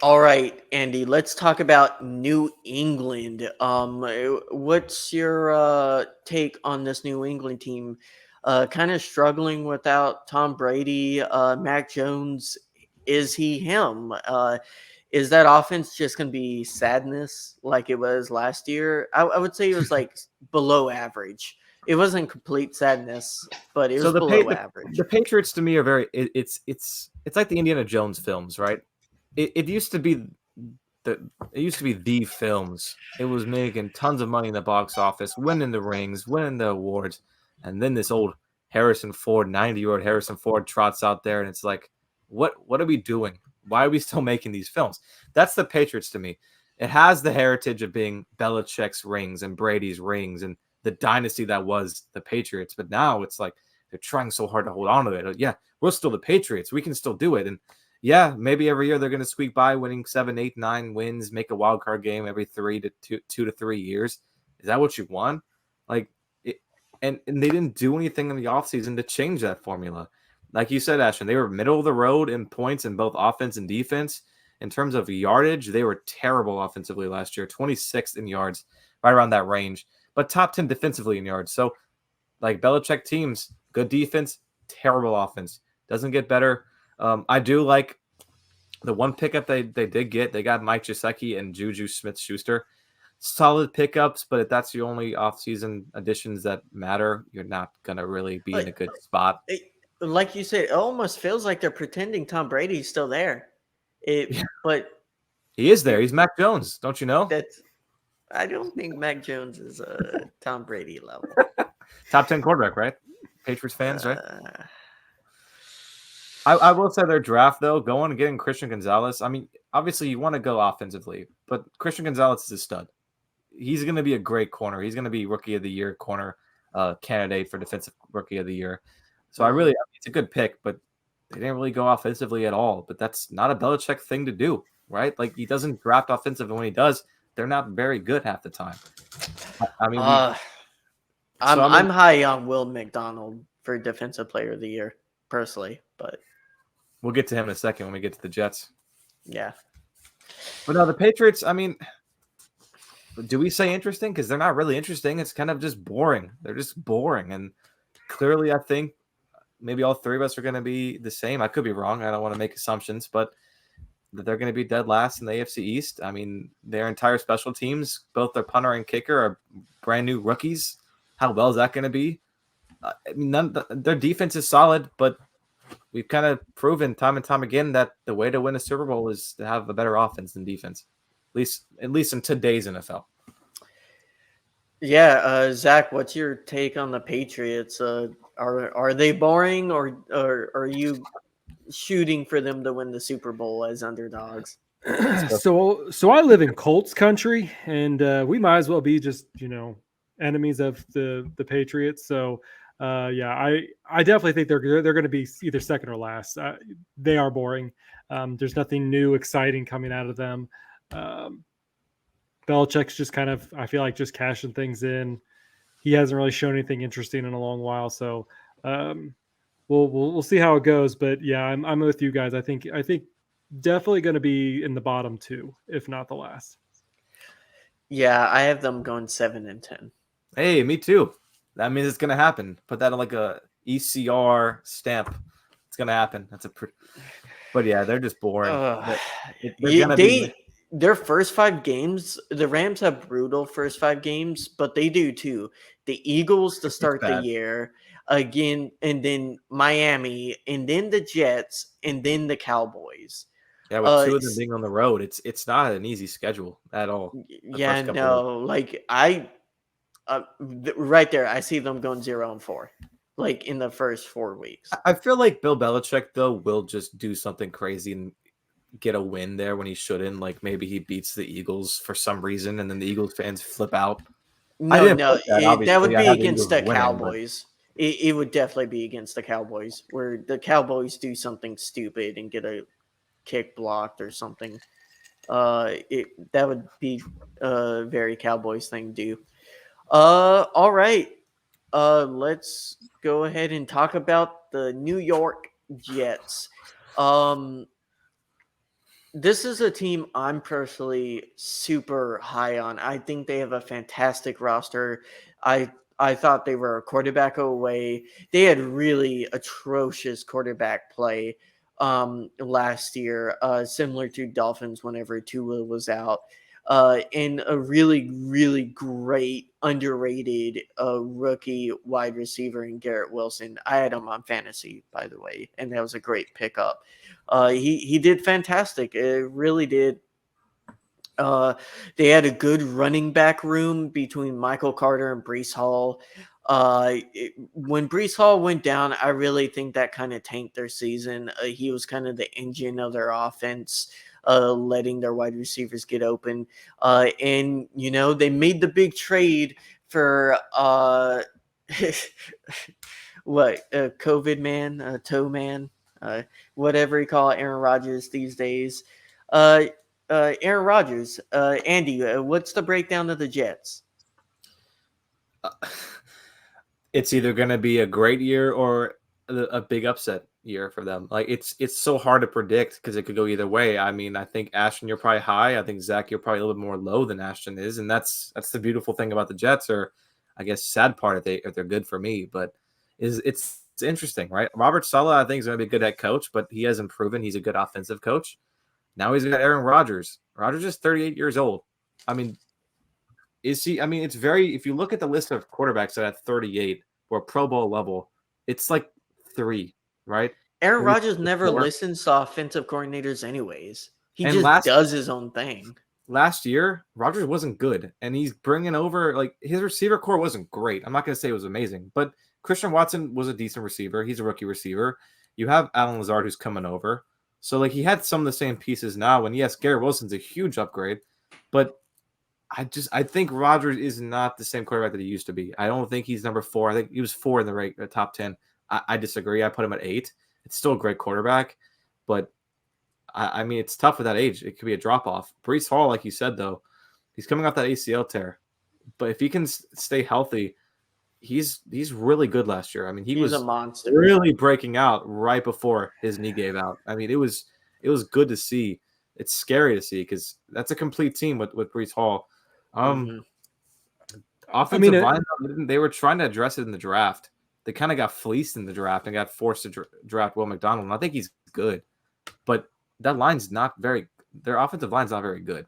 A: All right, Andy, let's talk about New England. What's your take on this New England team? Kind of struggling without Tom Brady. Mac Jones, is he him? Is that offense just going to be sadness like it was last year? I would say it was like below average. It wasn't complete sadness, but it was below average.
C: The Patriots to me are it's like the Indiana Jones films, right? It used to be the films. It was making tons of money in the box office, winning the rings, winning the awards, and then this old 90-year-old Harrison Ford trots out there, and it's like, what are we doing? Why are we still making these films? That's the Patriots to me. It has the heritage of being Belichick's rings and Brady's rings and the dynasty that was the Patriots, but now it's like they're trying so hard to hold on to it. Yeah, we're still the Patriots. We can still do it, and yeah, maybe every year they're going to squeak by, winning 7, 8, 9 wins, make a wild card game every 2 to 3 years. Is that what you want? Like, and they didn't do anything in the offseason to change that formula. Like you said, Ashton, they were middle of the road in points in both offense and defense. In terms of yardage, they were terrible offensively last year, 26th in yards, right around that range, but top 10 defensively in yards. So, like Belichick teams, good defense, terrible offense. Doesn't get better. I do like the one pickup they did get. They got Mike Gesicki and Juju Smith-Schuster. Solid pickups, but if that's the only offseason additions that matter, you're not going to really be in a good spot.
A: Like you said, it almost feels like they're pretending Tom Brady's still there. But
C: he is there. He's Mac Jones. Don't you know?
A: I don't think Mac Jones is a Tom Brady level.
C: Top 10 quarterback, right? Patriots fans, right? I will say their draft, though, going and getting Christian Gonzalez. I mean, obviously you want to go offensively, but Christian Gonzalez is a stud. He's going to be a great corner. He's going to be Rookie of the Year corner candidate for Defensive Rookie of the Year. So it's a good pick, but they didn't really go offensively at all. But that's not a Belichick thing to do, right? Like, he doesn't draft offensive, and when he does, they're not very good half the time. I mean,
A: I'm high on Will McDonald for Defensive Player of the Year, personally, but
C: we'll get to him in a second when we get to the Jets.
A: Yeah.
C: But no, the Patriots, I mean, do we say interesting? Because they're not really interesting. It's kind of just boring. They're just boring. And clearly, I think maybe all three of us are going to be the same. I could be wrong. I don't want to make assumptions, but they're going to be dead last in the AFC East. I mean, their entire special teams, both their punter and kicker, are brand new rookies. How well is that going to be? I mean, their defense is solid, but we've kind of proven time and time again that the way to win a Super Bowl is to have a better offense than defense, at least in today's NFL.
A: Yeah, Zach, what's your take on the Patriots? Are they boring, or are you shooting for them to win the Super Bowl as underdogs.
B: So I live in Colts country, and we might as well be just enemies of the Patriots. So yeah, I definitely think they're going to be either second or last. They are boring. There's nothing new, exciting coming out of them. Belichick's just kind of, I feel like, just cashing things in. He hasn't really shown anything interesting in a long while. So we'll see how it goes. But yeah, I'm with you guys. I think definitely going to be in the bottom two, if not the last.
A: Yeah, I have them going 7-10.
C: Hey, me too. That means it's gonna happen. Put that on like a ECR stamp. It's gonna happen. But yeah, they're just boring.
A: Their first 5 games, the Rams have brutal first 5 games, but they do too. The Eagles to start the year again, and then Miami, and then the Jets, and then the Cowboys.
C: Yeah, with 2 of them being on the road, it's not an easy schedule at all.
A: Yeah, no, like right there, I see them going 0-4, like in the first 4 weeks.
C: I feel like Bill Belichick though will just do something crazy and get a win there when he shouldn't. Like maybe he beats the Eagles for some reason, and then the Eagles fans flip out.
A: No, that would be against the Cowboys. It would definitely be against the Cowboys, where the Cowboys do something stupid and get a kick blocked or something. That would be a very Cowboys thing to do. All right. Let's go ahead and talk about the New York Jets. This is a team I'm personally super high on. I think they have a fantastic roster. I thought they were a quarterback away. They had really atrocious quarterback play last year, similar to Dolphins whenever Tua was out. And a really, really great, underrated rookie wide receiver in Garrett Wilson. I had him on fantasy, by the way, and that was a great pickup. He did fantastic. It really did. They had a good running back room between Michael Carter and Breece Hall. When Breece Hall went down, I really think that kind of tanked their season. He was kind of the engine of their offense, letting their wide receivers get open. And, they made the big trade for COVID man, toe man, whatever you call Aaron Rodgers these days. Aaron Rodgers, Andy, what's the breakdown of the Jets?
C: It's either going to be a great year or a big upset year for them. Like it's so hard to predict because it could go either way. I mean, I think Ashton, you're probably high. I think Zach, you're probably a little bit more low than Ashton is, and that's the beautiful thing about the Jets, or I guess sad part if they're good for me. But it's interesting, right? Robert Saleh, I think, is going to be a good head coach, but he hasn't proven he's a good offensive coach. Now he's got Aaron Rodgers. Rodgers is 38 years old. I mean, is he? I mean, it's very. If you look at the list of quarterbacks that at 38 or Pro Bowl level, it's like 3, right?
A: Aaron Rodgers never listens to offensive coordinators, anyways. He does his own thing.
C: Last year, Rodgers wasn't good, and he's bringing over like his receiver core wasn't great. I'm not going to say it was amazing, but Christian Watson was a decent receiver. He's a rookie receiver. You have Alan Lazard who's coming over. So, like, he had some of the same pieces now. And, yes, Garrett Wilson's a huge upgrade. But I think Rodgers is not the same quarterback that he used to be. I don't think he's number 4. I think he was 4 in the top 10. I disagree. I put him at 8. It's still a great quarterback. But, I mean, it's tough at that age. It could be a drop-off. Breece Hall, like you said, though, he's coming off that ACL tear. But if he can stay healthy, he's really good last year. I mean, he was
A: a monster,
C: really breaking out right before his knee gave out. I mean, it was good to see. It's scary to see because that's a complete team with Breece Hall. Offensive line, they were trying to address it in the draft. They kind of got fleeced in the draft and got forced to draft Will McDonald. And I think he's good, but that line's not very. Their offensive line's not very good,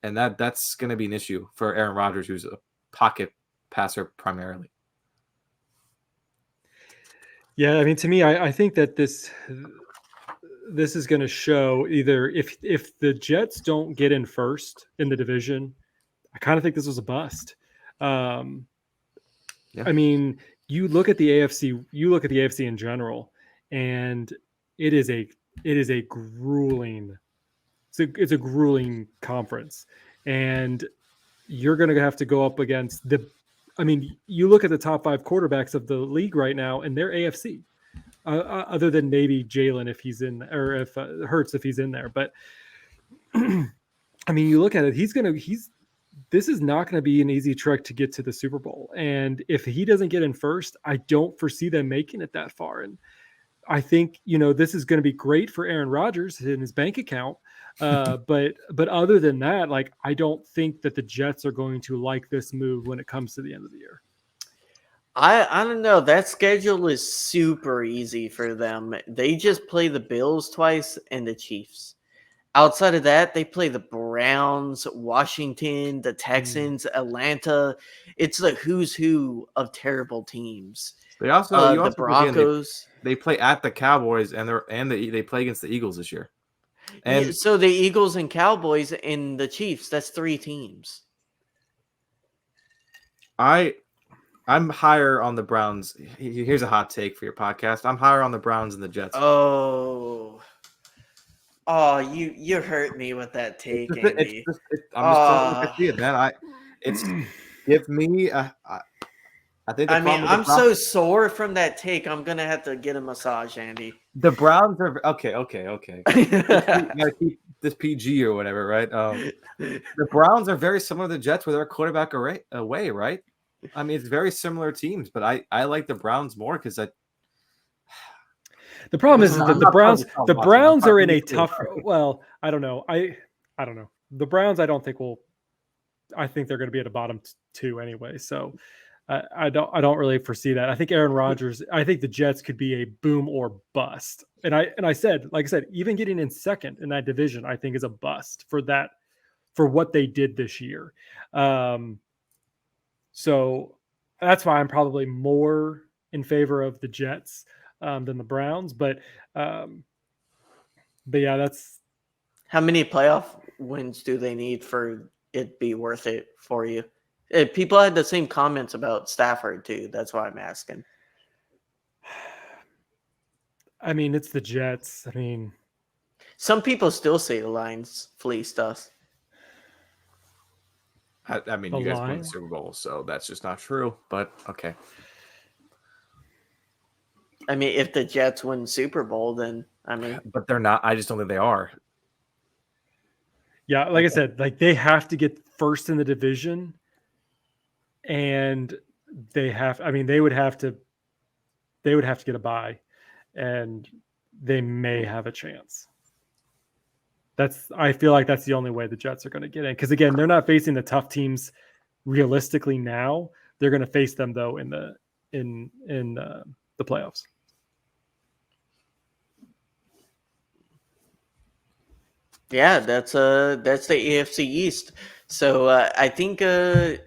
C: and that's going to be an issue for Aaron Rodgers, who's a pocket passer primarily.
B: Yeah, I mean, to me, I think that this is going to show either if the Jets don't get in first in the division, I kind of think this was a bust. I mean, you look at the AFC in general, and it is a grueling. It's a grueling conference, and you're going to have to go up against the. I mean, you look at the top 5 quarterbacks of the league right now, and they're AFC. Other than maybe Jalen if he's in, or if Hurts if he's in there, but I mean, you look at it, this is not going to be an easy trek to get to the Super Bowl. And if he doesn't get in first, I don't foresee them making it that far. And I think, this is going to be great for Aaron Rodgers in his bank account. But other than that, like, I don't think that the Jets are going to like this move when it comes to the end of the year.
A: I don't know. That schedule is super easy for them. They just play the Bills twice and the Chiefs. Outside of that, they play the Browns, Washington, the Texans, Atlanta. It's the who's who of terrible teams.
C: They also
A: the Broncos.
C: They play at the Cowboys and they play against the Eagles this year. And
A: so the Eagles and Cowboys and the Chiefs, that's 3 teams.
C: I'm higher on the Browns. Here's a hot take for your podcast. I'm higher on the Browns than the Jets.
A: Oh, you hurt me with that take, Andy.
C: I'm just saying, man. Give me. I think.
A: I'm so sore from that take. I'm gonna have to get a massage, Andy.
C: The Browns are okay. You gotta keep this PG or whatever, right? The Browns are very similar to the Jets with their quarterback away, right? I mean, it's very similar teams, but I like the Browns more because the
B: problem is that the Browns are in a tough. Well, I don't know. I don't know. The Browns, I don't think I think they're going to be at the bottom 2 anyway. So I don't really foresee that. I think Aaron Rodgers. I think the Jets could be a boom or bust. And I said, like I said, even getting in second in that division, I think is a bust for what they did this year. So that's why I'm probably more in favor of the Jets than the Browns. But yeah, that's
A: how many playoff wins do they need for it be worth it for you? People had the same comments about Stafford too. That's why I'm asking.
B: I mean, it's the Jets. I mean,
A: some people still say the Lions fleeced us.
C: I mean, you guys won the Super Bowl, so that's just not true. But okay.
A: I mean, if the Jets win Super Bowl, then
C: but they're not. I just don't think they are.
B: Yeah, like I said, like they have to get first in the division, and they would have to get a bye, and they may have a chance. I feel like that's the only way the Jets are going to get in. Because again, they're not facing the tough teams realistically now. They're going to face them though in the playoffs.
A: Yeah, that's the AFC East. So I think Andy.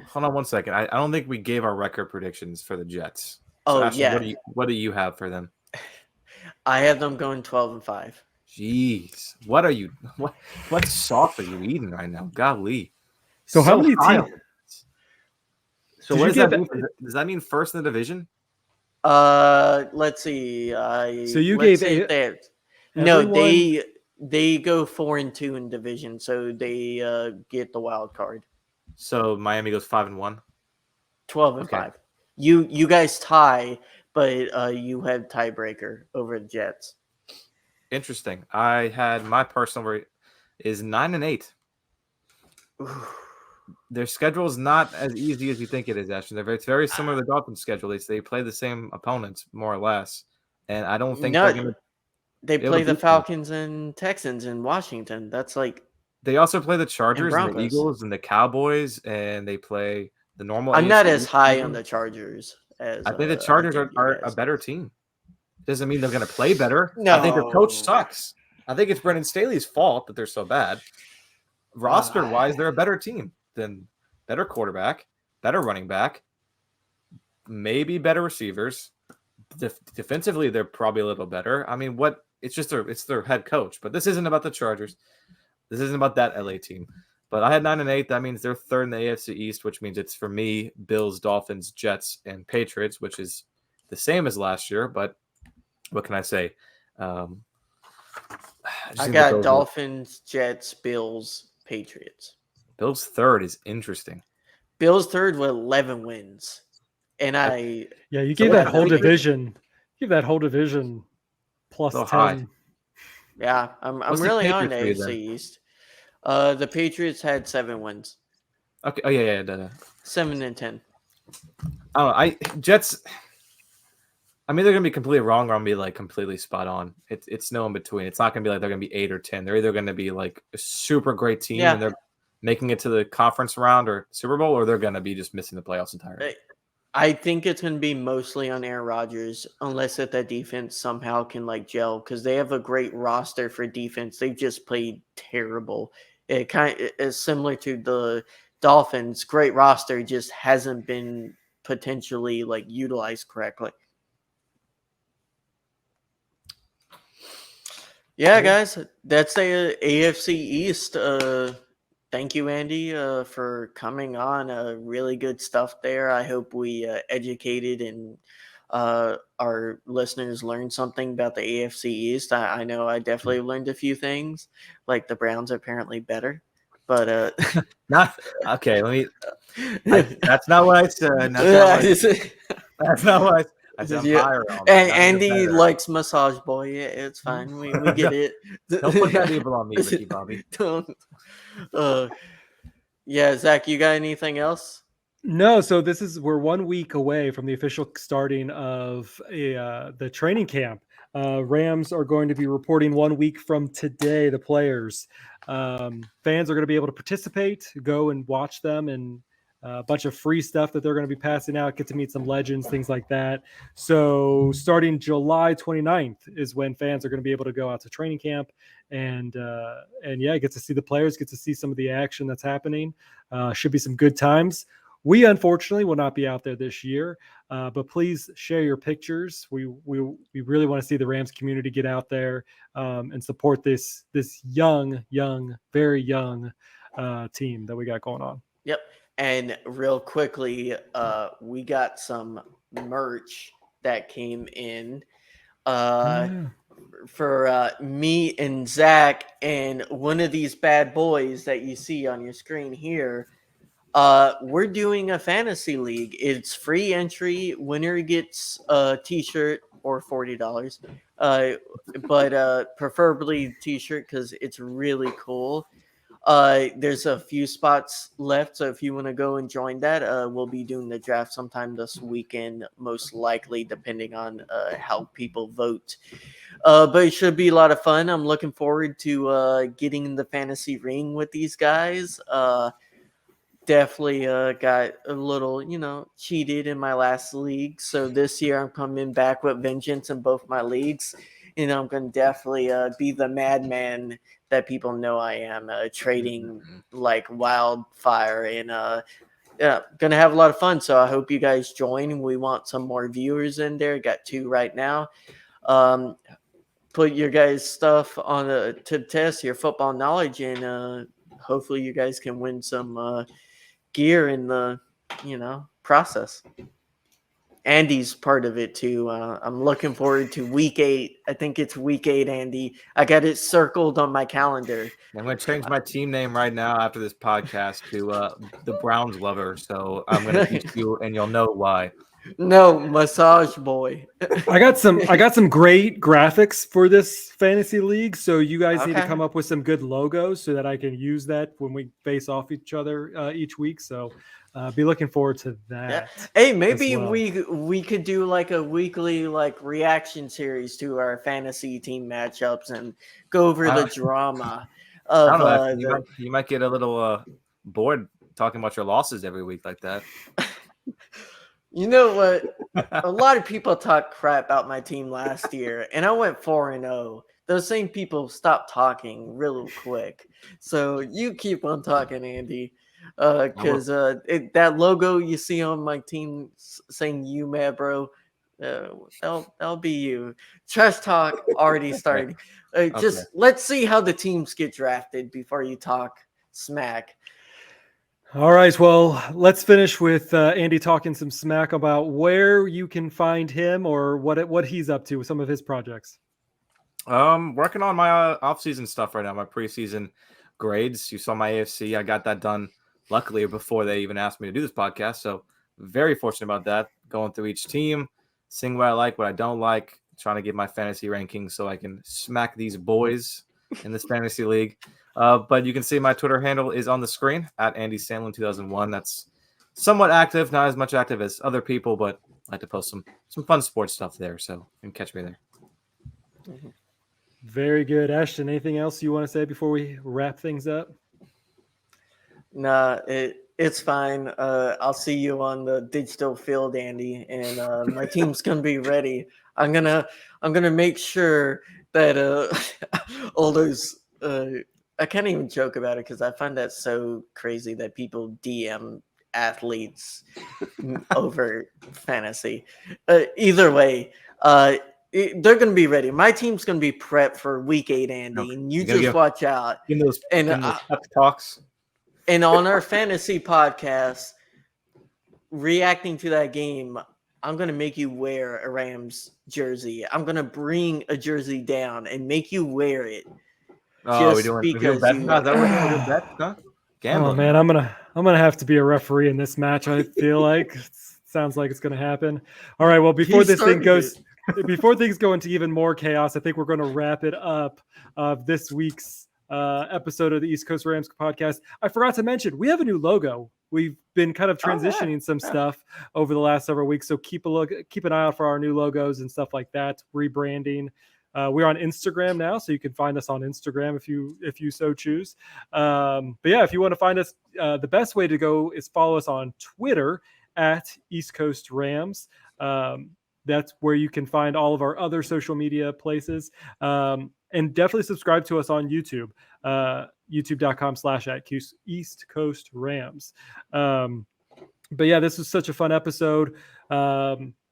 C: Hold on 1 second. I don't think we gave our record predictions for the Jets.
A: So
C: Ashley,
A: yeah.
C: What do you have for them?
A: I have them going 12-5.
C: Jeez, what sauce are you eating right now? Golly.
B: So how many teams?
C: So what does that mean? Does that mean first in the division?
A: Let's see.
B: So you gave
A: they go 4-2 in division, so they get the wild card.
C: So Miami goes 5-1.
A: 12-5. You guys tie, but you have tiebreaker over the Jets.
C: Interesting. I had my personal rate is 9-8. Their schedule is not as easy as you think it is, Ashton. It's very similar to the Dolphins' schedule. They play the same opponents more or less, and I don't think
A: they play the Falcons and Texans in Washington. That's like
C: they also play the Chargers and the Eagles and the Cowboys, and they play the normal.
A: I'm not as high on the Chargers as
C: I think the Chargers are a better team. Doesn't mean they're going to play better.
A: No.
C: I think their coach sucks. I think it's Brendan Staley's fault that they're so bad. Roster-wise, they're a better team than better quarterback, better running back, maybe better receivers. Defensively, they're probably a little better. I mean, it's their head coach. But this isn't about the Chargers. This isn't about that LA team. But I had 9-8. That means they're third in the AFC East, which means it's for me, Bills, Dolphins, Jets, and Patriots, which is the same as last year, but what can I say?
A: I
C: think
A: got Dolphins, Jets, Bills, Patriots.
C: Bills third is interesting.
A: Bills third with 11 wins. And
B: you gave that whole division. Give that whole division plus 10.
C: High.
A: Yeah, I'm really on the AFC East. The Patriots had 7 wins.
C: Okay. Oh yeah.
A: 7 and 10.
C: Oh, Jets. I mean, they're gonna be completely wrong, or I'm gonna be like completely spot on. It's no in between. It's not gonna be like they're gonna be 8 or 10. They're either gonna be like a super great team and they're making it to the conference round or Super Bowl, or they're gonna be just missing the playoffs entirely.
A: I think it's gonna be mostly on Aaron Rodgers, unless that defense somehow can like gel, because they have a great roster for defense. They've just played terrible. It kind of is similar to the Dolphins. Great roster, just hasn't been potentially like utilized correctly. Yeah, guys, that's the AFC East. Thank you, Andy, for coming on. Really good stuff there. I hope we educated and our listeners learned something about the AFC East. I know I definitely learned a few things, like the Browns are apparently better. But
C: not okay. That's not what I said. That's not what I said. I said higher.
A: And Andy likes Massage Boy. Yeah, it's fine. We get it.
C: Don't put that evil on me, Ricky Bobby.
A: Don't. Yeah, Zach, you got anything else?
B: No, so we're 1 week away from the official starting of the training camp. Rams are going to be reporting 1 week from today, the players. Fans are going to be able to participate, go and watch them, and a bunch of free stuff that they're going to be passing out, get to meet some legends, things like that. So starting July 29th is when fans are going to be able to go out to training camp and get to see the players, get to see some of the action that's happening. Should be some good times. We unfortunately will not be out there this year, but please share your pictures. We really want to see the Rams community get out there and support this young, very young team that we got going on.
A: Yep. And real quickly, we got some merch that came in for me and Zach, and one of these bad boys that you see on your screen here. We're doing a fantasy league. It's free entry. Winner gets a t-shirt or $40. But preferably t-shirt because it's really cool. There's a few spots left, so if you want to go and join that, we'll be doing the draft sometime this weekend, most likely, depending on how people vote. But it should be a lot of fun. I'm looking forward to getting in the fantasy ring with these guys. Definitely got a little, cheated in my last league. So this year I'm coming back with vengeance in both my leagues. I'm going to definitely be the madman that people know I am, trading like wildfire, and going to have a lot of fun. So I hope you guys join. We want some more viewers in there. Got 2 right now. Put your guys' stuff on to test your football knowledge, and hopefully you guys can win some gear in the process. Andy's part of it too. I'm looking forward to week 8. I think it's week 8, Andy. I got it circled on my calendar.
C: I'm going to change my team name right now after this podcast to the Browns Lover. So I'm going to teach you, and you'll know why.
A: No, Massage Boy.
B: I got some great graphics for this fantasy league. So you guys need to come up with some good logos so that I can use that when we face off each other each week. So be looking forward to that.
A: Yeah. Hey, maybe we could do like a weekly reaction series to our fantasy team matchups and go over the drama of.
C: I don't know, you might get a little bored talking about your losses every week like that.
A: You know what? A lot of people talk crap about my team last year, and I went 4-0. Those same people stopped talking real quick. So you keep on talking, Andy, because that logo you see on my team saying "You mad, bro," that'll be you. Trash talk already started. Just let's see how the teams get drafted before you talk smack.
B: All right. Well, let's finish with Andy talking some smack about where you can find him or what he's up to with some of his projects.
C: Working on my off-season stuff right now, my preseason grades. You saw my AFC. I got that done, luckily, before they even asked me to do this podcast. So very fortunate about that. Going through each team, seeing what I like, what I don't like, trying to get my fantasy rankings so I can smack these boys in this fantasy league. But you can see my Twitter handle is on the screen at Andy Sandlin 2001. That's somewhat active, not as much active as other people, but I like to post some fun sports stuff there. So you can catch me there.
A: Mm-hmm.
B: Very good. Ashton, anything else you want to say before we wrap things up?
A: Nah, it's fine. I'll see you on the digital field, Andy, and my team's gonna be ready. I'm gonna make sure that all those I can't even joke about it because I find that so crazy that people DM athletes over fantasy. Either way, they're going to be ready. My team's going to be prepped for week 8, Andy,
C: Okay.
A: and you just watch out.
C: In those pep talks.
A: And on our fantasy podcast, reacting to that game, I'm going to make you wear a Rams jersey. I'm going to bring a jersey down and make you wear it.
C: Oh, we're doing bet? Is that what we're doing? Bet? Huh?
B: Oh man, I'm gonna have to be a referee in this match. I feel like sounds like it's gonna happen. All right. Well, before things go into even more chaos, I think we're going to wrap it up of this week's episode of the East Coast Rams podcast. I forgot to mention we have a new logo. We've been kind of transitioning some stuff over the last several weeks, so keep an eye out for our new logos and stuff like that. Rebranding. We're on Instagram now, so you can find us on Instagram if you so choose. But yeah, if you want to find us, the best way to go is follow us on Twitter at East Coast Rams. That's where you can find all of our other social media places. And definitely subscribe to us on YouTube, youtube.com/East Coast Rams. But yeah, this was such a fun episode.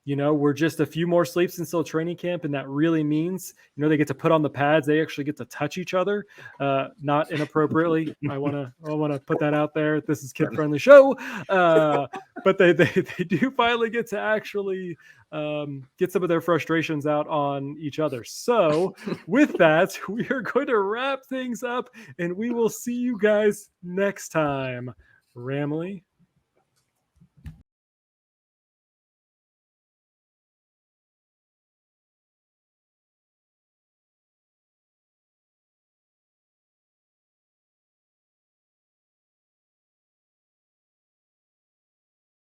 B: We're just a few more sleeps until training camp, and that really means, they get to put on the pads. They actually get to touch each other, not inappropriately. I want to put that out there. This is kid-friendly show, but they do finally get to actually get some of their frustrations out on each other. So with that, we are going to wrap things up, and we will see you guys next time. Ramley.